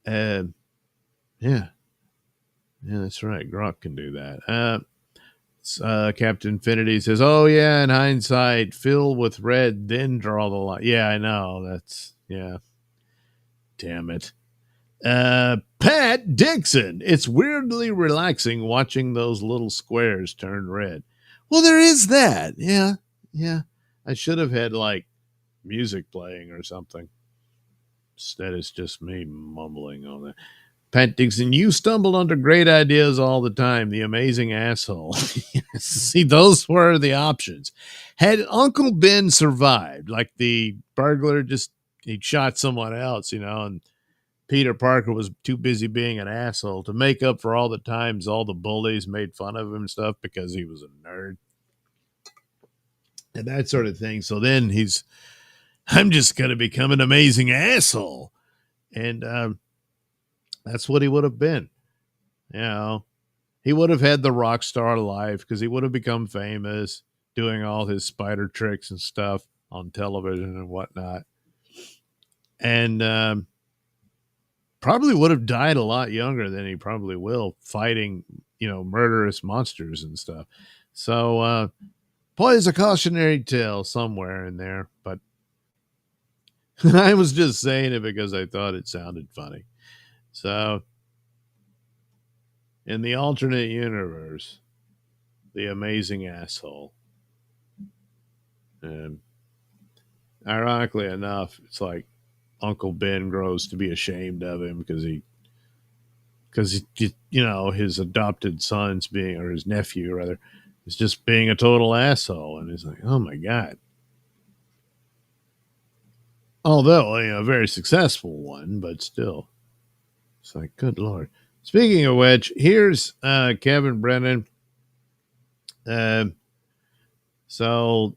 yeah. Yeah, that's right. Grok can do that. Captain Infinity says, "Oh yeah, in hindsight, fill with red, then draw the line." Yeah, I know. Yeah. Damn it. Pat Dixon. "It's weirdly relaxing watching those little squares turn red." Well, there is that. Yeah. Yeah. I should have had like music playing or something. Instead, it's just me mumbling on that. Pat Dixon, "You stumbled onto great ideas all the time. The amazing asshole." See, those were the options. Had Uncle Ben survived, like the burglar he shot someone else, and Peter Parker was too busy being an asshole to make up for all the times all the bullies made fun of him and stuff because he was a nerd and that sort of thing. So then I'm just going to become an amazing asshole. And that's what he would have been. He would have had the rock star life because he would have become famous doing all his spider tricks and stuff on television and whatnot. And probably would have died a lot younger than he probably will, fighting murderous monsters and stuff. So plays a cautionary tale somewhere in there, but I was just saying it because I thought it sounded funny. So in the alternate universe, the amazing asshole. And ironically enough, it's like Uncle Ben grows to be ashamed of him because his adopted son's being, or his nephew rather, is just being a total asshole, and he's like, oh my god. Although a very successful one, but still, it's like, good lord. Speaking of which, here's Kevin Brennan. Uh, so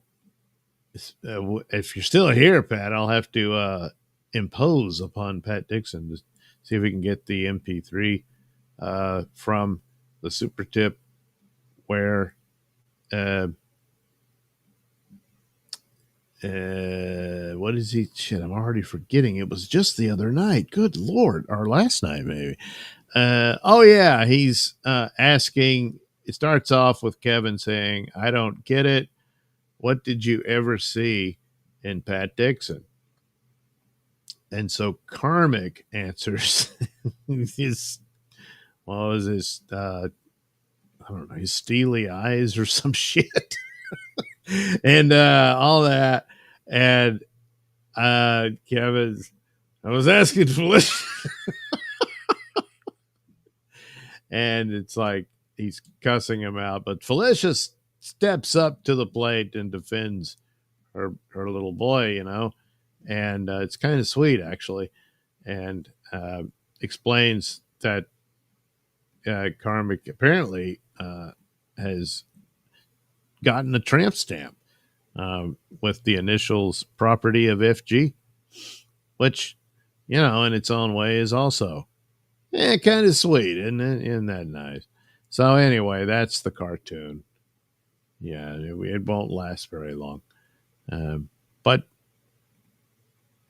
if you're still here, Pat, I'll have to impose upon Pat Dixon to see if we can get the MP3 from the super tip where what is he? Shit, I'm already forgetting. It was just the other night. Good lord, or last night maybe. Oh yeah, he's asking. It starts off with Kevin saying, "I don't get it. What did you ever see in Pat Dixon?" And so Karmic answers his, what was his, I don't know, his steely eyes or some shit. And all that. And Kevin, I was asking Felicia. And it's like he's cussing him out. But Felicia steps up to the plate and defends her little boy, and it's kind of sweet actually, and explains that Karmic apparently has gotten a tramp stamp with the initials property of FG, which in its own way is also kind of sweet, isn't it? Isn't that nice? So anyway, that's the cartoon. Yeah, it won't last very long, but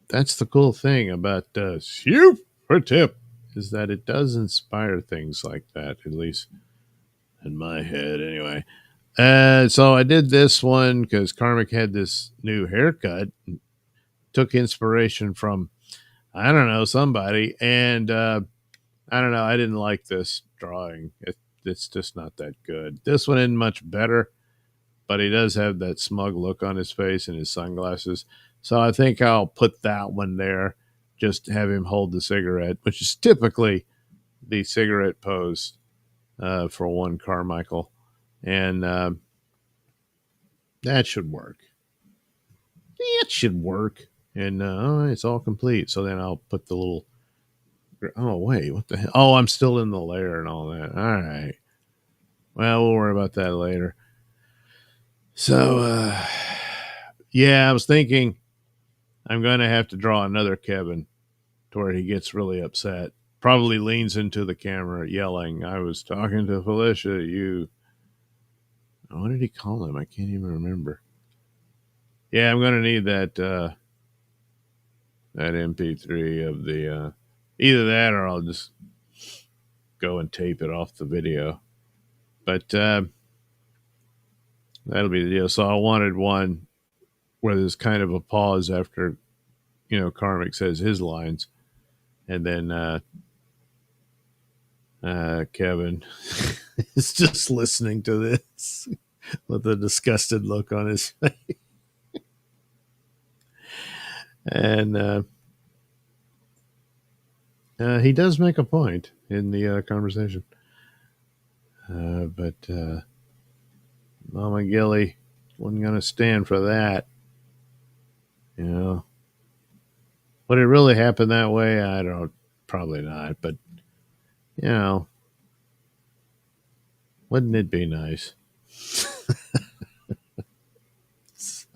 that's the cool thing about Super Tip, is that it does inspire things like that, at least in my head anyway. So I did this one because Karmic had this new haircut, took inspiration from, I don't know, somebody, and I don't know, I didn't like this drawing. It's just not that good. This one isn't much better, but he does have that smug look on his face and his sunglasses. So I think I'll put that one there, just have him hold the cigarette, which is typically the cigarette pose for one Carmichael. And that should work. It should work. And it's all complete. So then I'll put the little, oh, wait, what the hell? Oh, I'm still in the layer and all that. All right. Well, we'll worry about that later. So, yeah, I was thinking I'm going to have to draw another Kevin to where he gets really upset. Probably leans into the camera yelling, I was talking to Felicia, you. What did he call him? I can't even remember. Yeah, I'm going to need that that MP3 of the either that or I'll just go and tape it off the video. But that'll be the deal. So I wanted one where there's kind of a pause after Karmic says his lines, and then Kevin is just listening to this with a disgusted look on his face. And he does make a point in the conversation. But Mama Gilly wasn't going to stand for that. Would it really happen that way? I don't, probably not. But, wouldn't it be nice? So,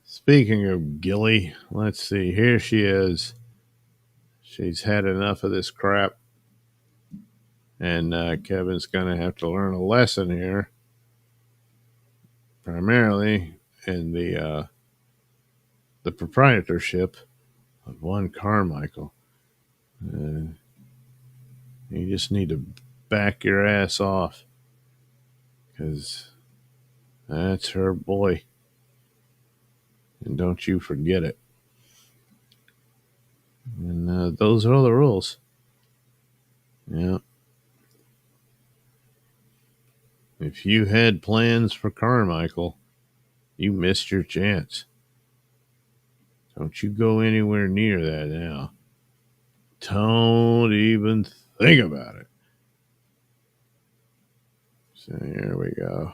speaking of Gilly, let's see. Here she is. She's had enough of this crap. And Kevin's going to have to learn a lesson here. Primarily in the proprietorship of one Carmichael. You just need to back your ass off, because that's her boy. And don't you forget it. And those are all the rules. Yeah. If you had plans for Carmichael, you missed your chance. Don't you go anywhere near that now. Don't even think about it. So here we go.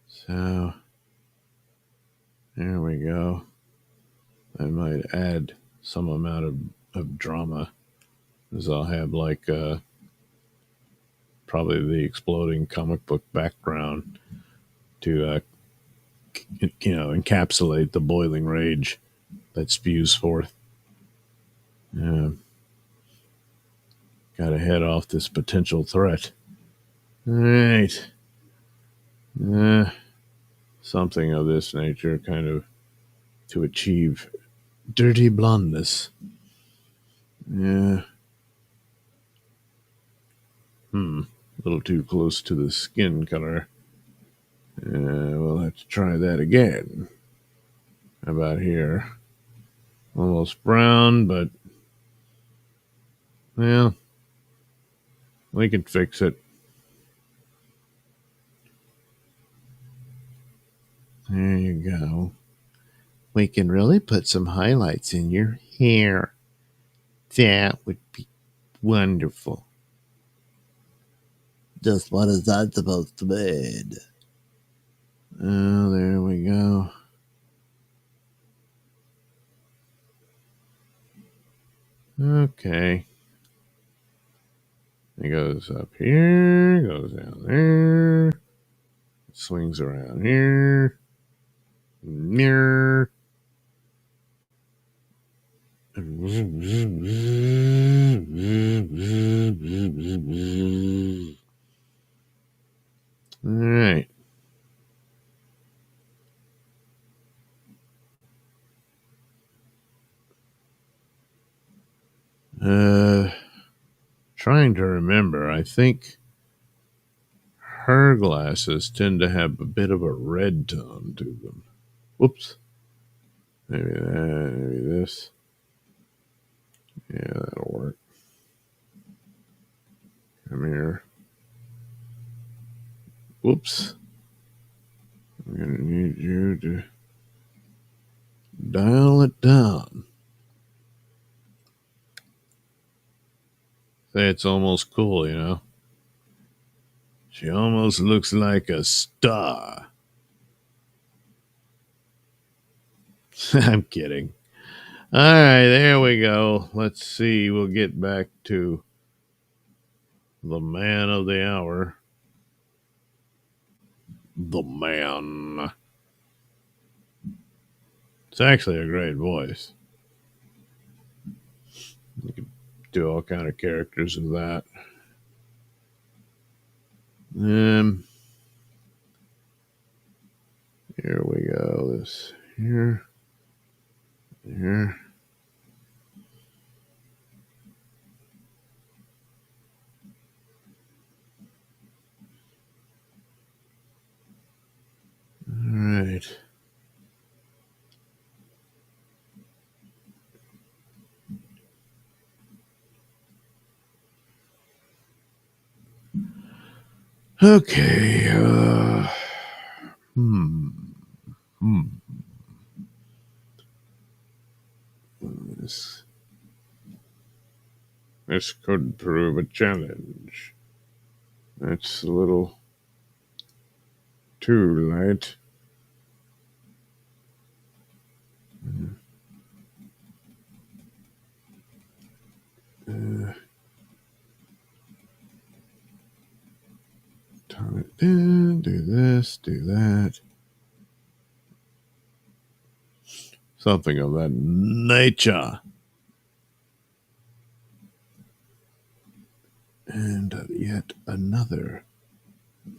So there we go. I might add some amount of drama, as I'll have like probably the exploding comic book background to encapsulate the boiling rage that spews forth. Got to head off this potential threat. All right. Something of this nature, kind of to achieve dirty blondness. Yeah. A little too close to the skin color. We'll have to try that again. How about here? Almost brown, but well, we can fix it. There you go. We can really put some highlights in your hair. That would be wonderful. Just what is that supposed to mean? Oh, there we go. Okay. It goes up here, goes down there, swings around here, near. All right. Trying to remember. I think her glasses tend to have a bit of a red tone to them. Whoops. Maybe that, maybe this. Yeah, that'll work. Come here. Whoops. I'm going to need you to dial it down. Say it's almost cool, you know. She almost looks like a star. I'm kidding. All right, there we go. Let's see. We'll get back to the man of the hour. The man. It's actually a great voice. You could do all kind of characters with that. Here we go. This here. Here. All right. Okay. This could prove a challenge. That's a little too light. Tone it down, do this, do that. Something of that nature. And yet another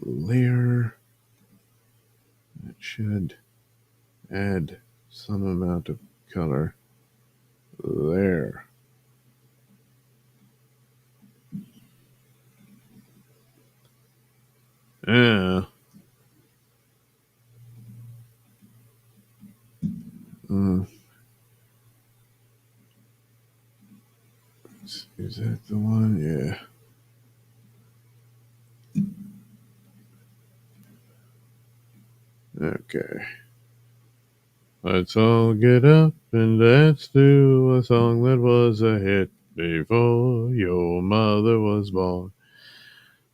layer that should add some amount of color there. Yeah. Uh, is that the one? Yeah. Okay. Let's all get up and dance to a song that was a hit before your mother was born.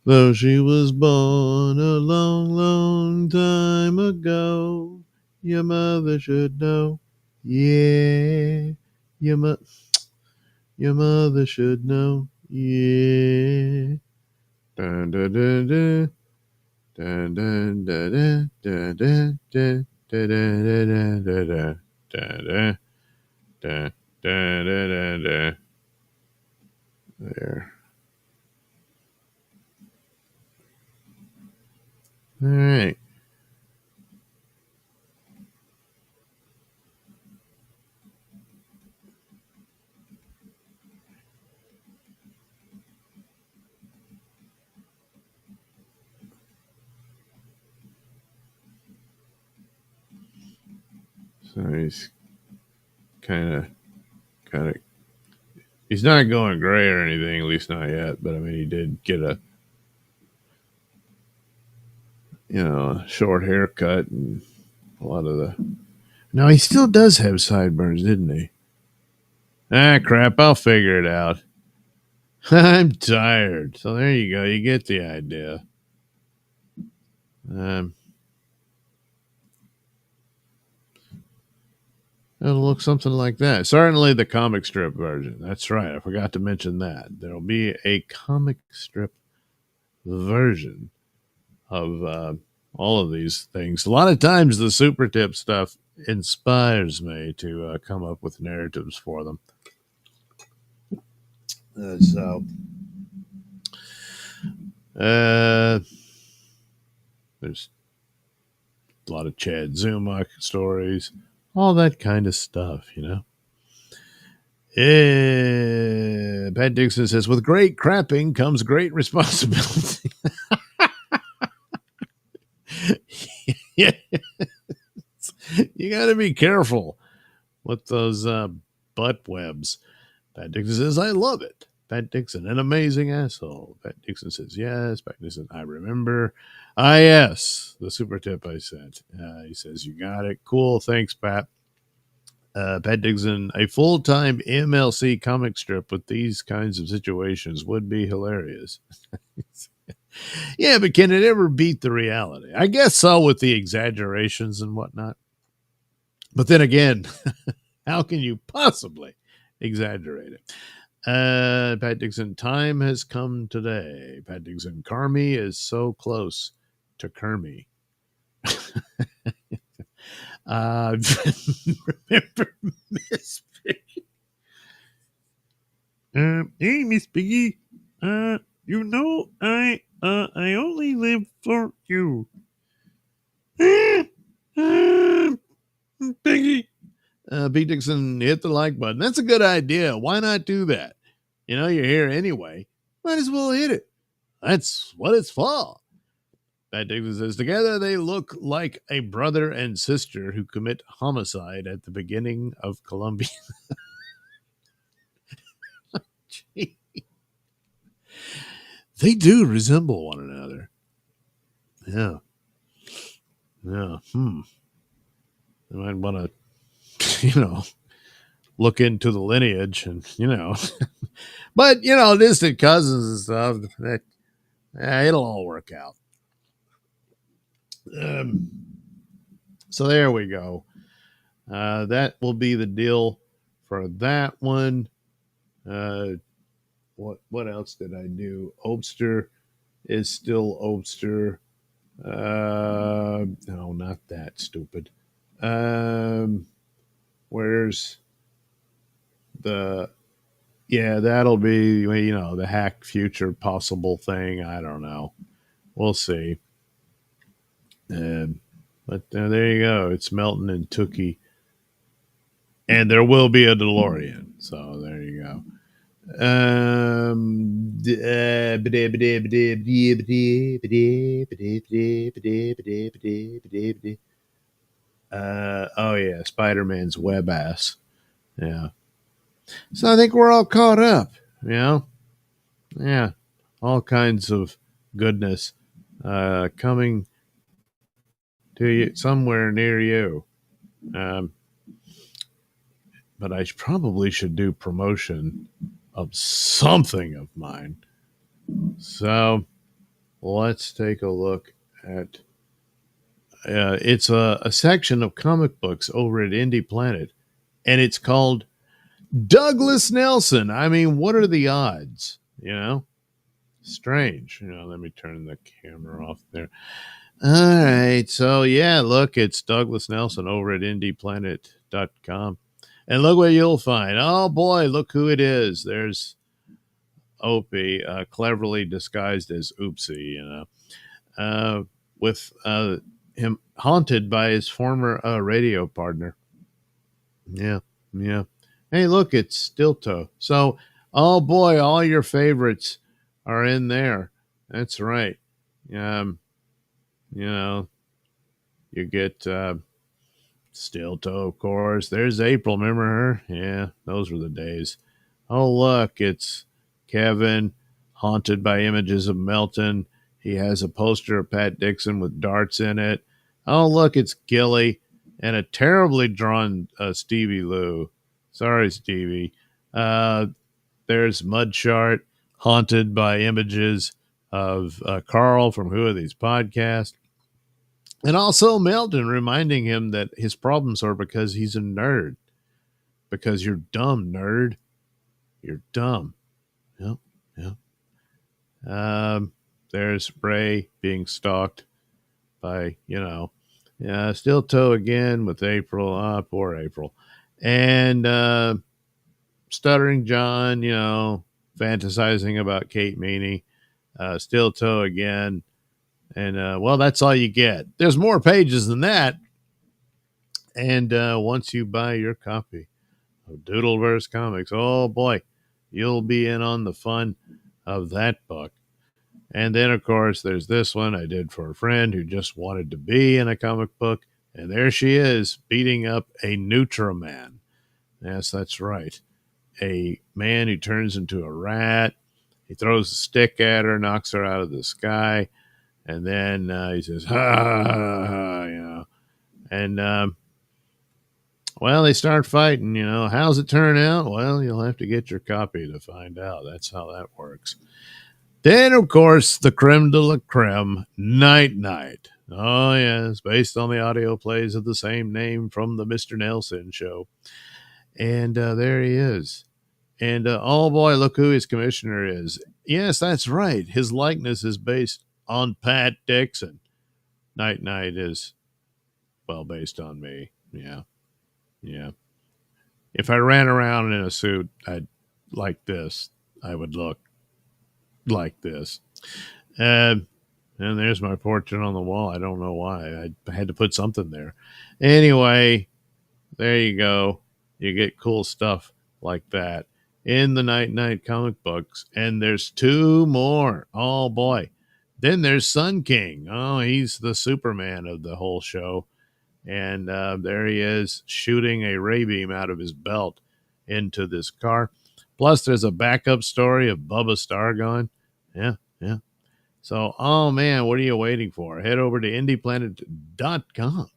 Though she was born a long, long time ago, your mother should know. Yeah, your, your mother should know. Yeah. Dun, dun, dun, dun. Dun, dun, dun, dun, dun, dun, dun, dun, dun, dun, dun, dun, dun. Da, da, da, da, da. There. All right. So he's kind of, he's not going gray or anything, at least not yet. But I mean, he did get a, short haircut and a lot of the. No, he still does have sideburns, didn't he? Ah, crap! I'll figure it out. I'm tired. So there you go. You get the idea. Um, It'll look something like that. Certainly the comic strip version. That's right. I forgot to mention that. There'll be a comic strip version of all of these things. A lot of times the super tip stuff inspires me to come up with narratives for them. So there's a lot of Chad Zumach stories, all that kind of stuff, Pat Dixon says, with great crapping comes great responsibility. Yeah. You got to be careful with those butt webs. Pat Dixon says, I love it. Pat Dixon, an amazing asshole. Pat Dixon says, yes. Pat Dixon, I remember. Yes, the super tip I sent. He says, you got it. Cool. Thanks, Pat. Pat Dixon, a full-time MLC comic strip with these kinds of situations would be hilarious. Yeah, but can it ever beat the reality? I guess so, with the exaggerations and whatnot. But then again, how can you possibly exaggerate it? Pat Dixon, time has come today. Pat Dixon, Carmi is so close to Kermie. Remember Miss Piggy? Hey, Miss Piggy. I only live for you. Piggy. Pete Dixon, hit the like button. That's a good idea. Why not do that? You're here anyway. Might as well hit it. That's what it's for. Pat Dixon says, together they look like a brother and sister who commit homicide at the beginning of Columbia. They do resemble one another. Yeah. Yeah. I might want to, look into the lineage and, but, distant cousins and stuff, it'll all work out. So there we go. That will be the deal for that one. What else did I do? Obster is still Obster. No, not that stupid. Where's the? Yeah, that'll be the hack future possible thing. I don't know. We'll see. But there you go. It's Melton and Tookie. And there will be a DeLorean. So there you go. Oh yeah, Spider-Man's web ass. Yeah. So I think we're all caught up, you know? Yeah. All kinds of goodness coming to you somewhere near you. Um, but I probably should do promotion of something of mine. So let's take a look at it's a section of comic books over at Indie Planet, and it's called Douglas Nailsin. I mean, what are the odds? You know, strange. You know, let me turn the camera off there. All right. So, yeah, look, it's Douglas Nailsin over at indieplanet.com. And look what you'll find. Oh, boy, look who it is. There's Opie, cleverly disguised as Oopsie, you know, with him haunted by his former radio partner. Yeah, yeah. Hey, look, it's Stilto. So, oh, boy, all your favorites are in there. That's right. You know, you get Stilto, of course. There's April. Remember her? Yeah, those were the days. Oh, look, it's Kevin, haunted by images of Melton. He has a poster of Pat Dixon with darts in it. Oh, look, it's Gilly and a terribly drawn Stevie Lou. Sorry, Stevie. There's Mudshart, haunted by images of Carl from Who Are These Podcasts. And also Melton reminding him that his problems are because he's a nerd. Because you're dumb, nerd. You're dumb. Yep, yep. There's Ray being stalked by, Still Toe again with April. Ah, poor April. And Stuttering John, fantasizing about Kate Meany. Still Toe again. And, that's all you get. There's more pages than that. And once you buy your copy of Doodleverse Comics, oh boy, you'll be in on the fun of that book. And then, of course, there's this one I did for a friend who just wanted to be in a comic book. And there she is, beating up a Nutraman. Yes, that's right. A man who turns into a rat. He throws a stick at her, knocks her out of the sky. And then he says, ha, ha, ha, ha, And, they start fighting, How's it turn out? Well, you'll have to get your copy to find out. That's how that works. Then, of course, the creme de la creme, Night Night. Oh, yes, based on the audio plays of the same name from the Mr Nailsin Show. And there he is. And, oh, boy, look who his commissioner is. Yes, that's right. His likeness is based on Pat Dixon. Night Night is, based on me. Yeah. Yeah. If I ran around in a suit, I'd like this. I would look like this. And there's my portrait on the wall. I don't know why. I had to put something there. Anyway, there you go. You get cool stuff like that in the Night Night comic books. And there's two more. Oh, boy. Then there's Sun King. Oh, he's the Superman of the whole show. And there he is shooting a ray beam out of his belt into this car. Plus, there's a backup story of Bubba Stargone. Yeah, yeah. So, oh, man, what are you waiting for? Head over to indieplanet.com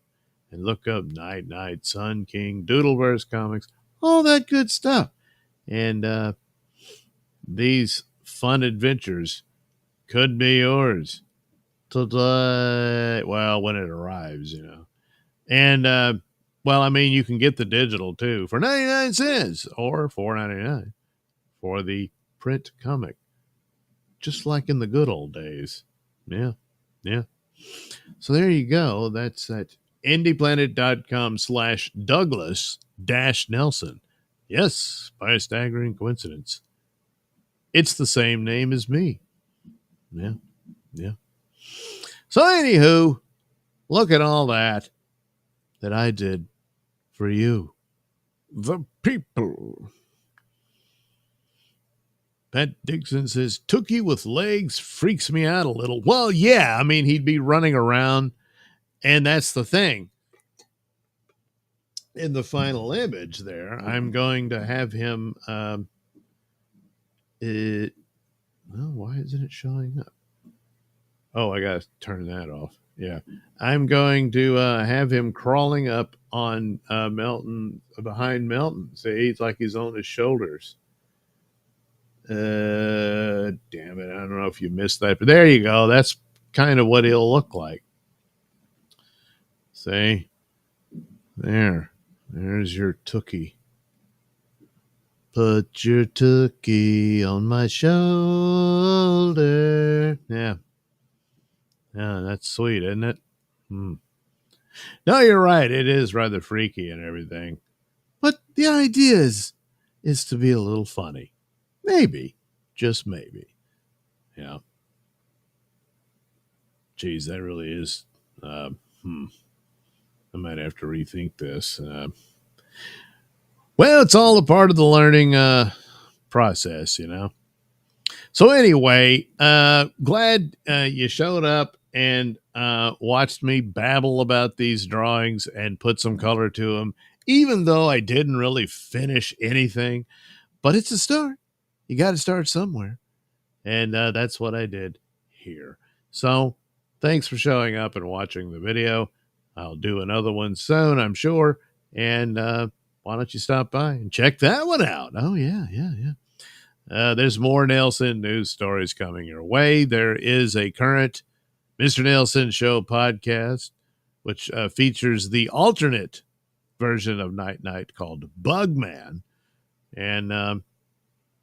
and look up Night Night, Sun King, Doodleverse Comics, all that good stuff. And these fun adventures could be yours today. Well, when it arrives, And, you can get the digital, too, for 99 cents or $4.99 for the print comic. Just like in the good old days. Yeah, yeah. So there you go. That's at indieplanet.com/Douglas-Nelson. Yes, by a staggering coincidence. It's the same name as me. Yeah, yeah. So anywho, Look at all that I did for you, the people. Pat Dixon says, Tookie with legs freaks me out a little. Well, yeah, I mean, he'd be running around, and that's the thing. In the final image there, I'm going to have him, well, why isn't it showing up? Oh, I got to turn that off. Yeah. I'm going to have him crawling up on behind Melton. See, he's like he's on his shoulders. Damn it. I don't know if you missed that, but there you go. That's kind of what he'll look like. See? There's your Tookie. Put your Tookie on my shoulder. Yeah. Yeah, that's sweet, isn't it? No, you're right. It is rather freaky and everything. But the idea is to be a little funny. Maybe. Just maybe. Yeah. Geez, that really is. I might have to rethink this. Well, it's all a part of the learning process, you know. So anyway, glad you showed up and watched me babble about these drawings and put some color to them, even though I didn't really finish anything. But it's a start. You got to start somewhere. And that's what I did here. So thanks for showing up and watching the video. I'll do another one soon, I'm sure. And why don't you stop by and check that one out? Oh, yeah. There's more Nailsin news stories coming your way. There is a current Mr. Nailsin Show podcast, which features the alternate version of Night Night called Bugman. And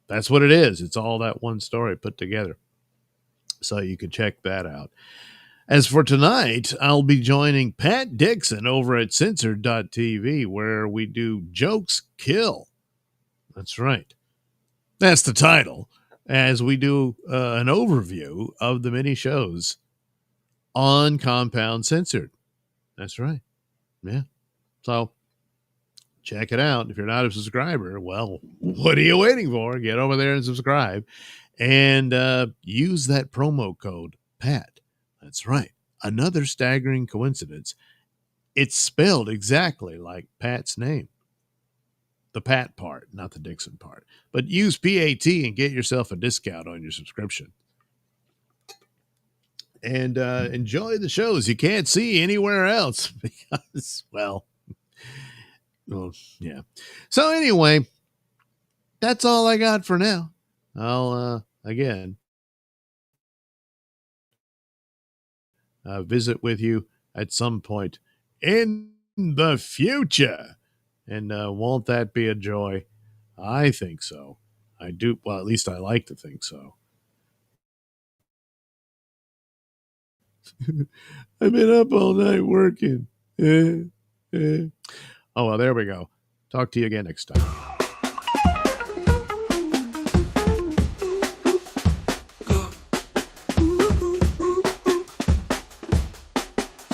that's what it is. It's all that one story put together. So you can check that out. As for tonight, I'll be joining Pat Dixon over at Censored.tv, where we do Jokes Kill. That's right. That's the title, as we do an overview of the mini shows on Compound Censored. That's right. Yeah. So check it out. If you're not a subscriber, well, what are you waiting for? Get over there and subscribe. And use that promo code, PAT. That's right. Another staggering coincidence. It's spelled exactly like Pat's name. The Pat part, not the Dixon part. But use PAT and get yourself a discount on your subscription. And enjoy the shows you can't see anywhere else because, well, yeah. So anyway, that's all I got for now. I'll, again, visit with you at some point in the future. And won't that be a joy? I think so. I do. Well, at least I like to think so. I've been up all night working. Oh, well, there we go. Talk to you again next time.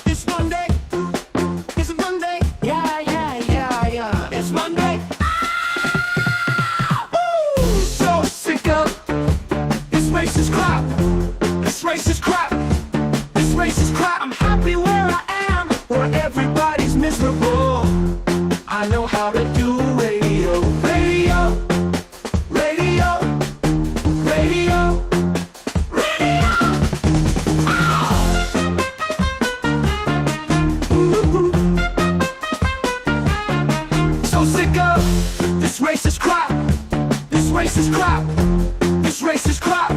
It's Monday. It's Monday. Yeah. It's Monday. Woo! So sick of this racist crap. This racist crap. This racist crap. I'm happy where I am, where everybody's miserable. I know how to do radio. So sick of this racist crap. This racist crap. This racist crap.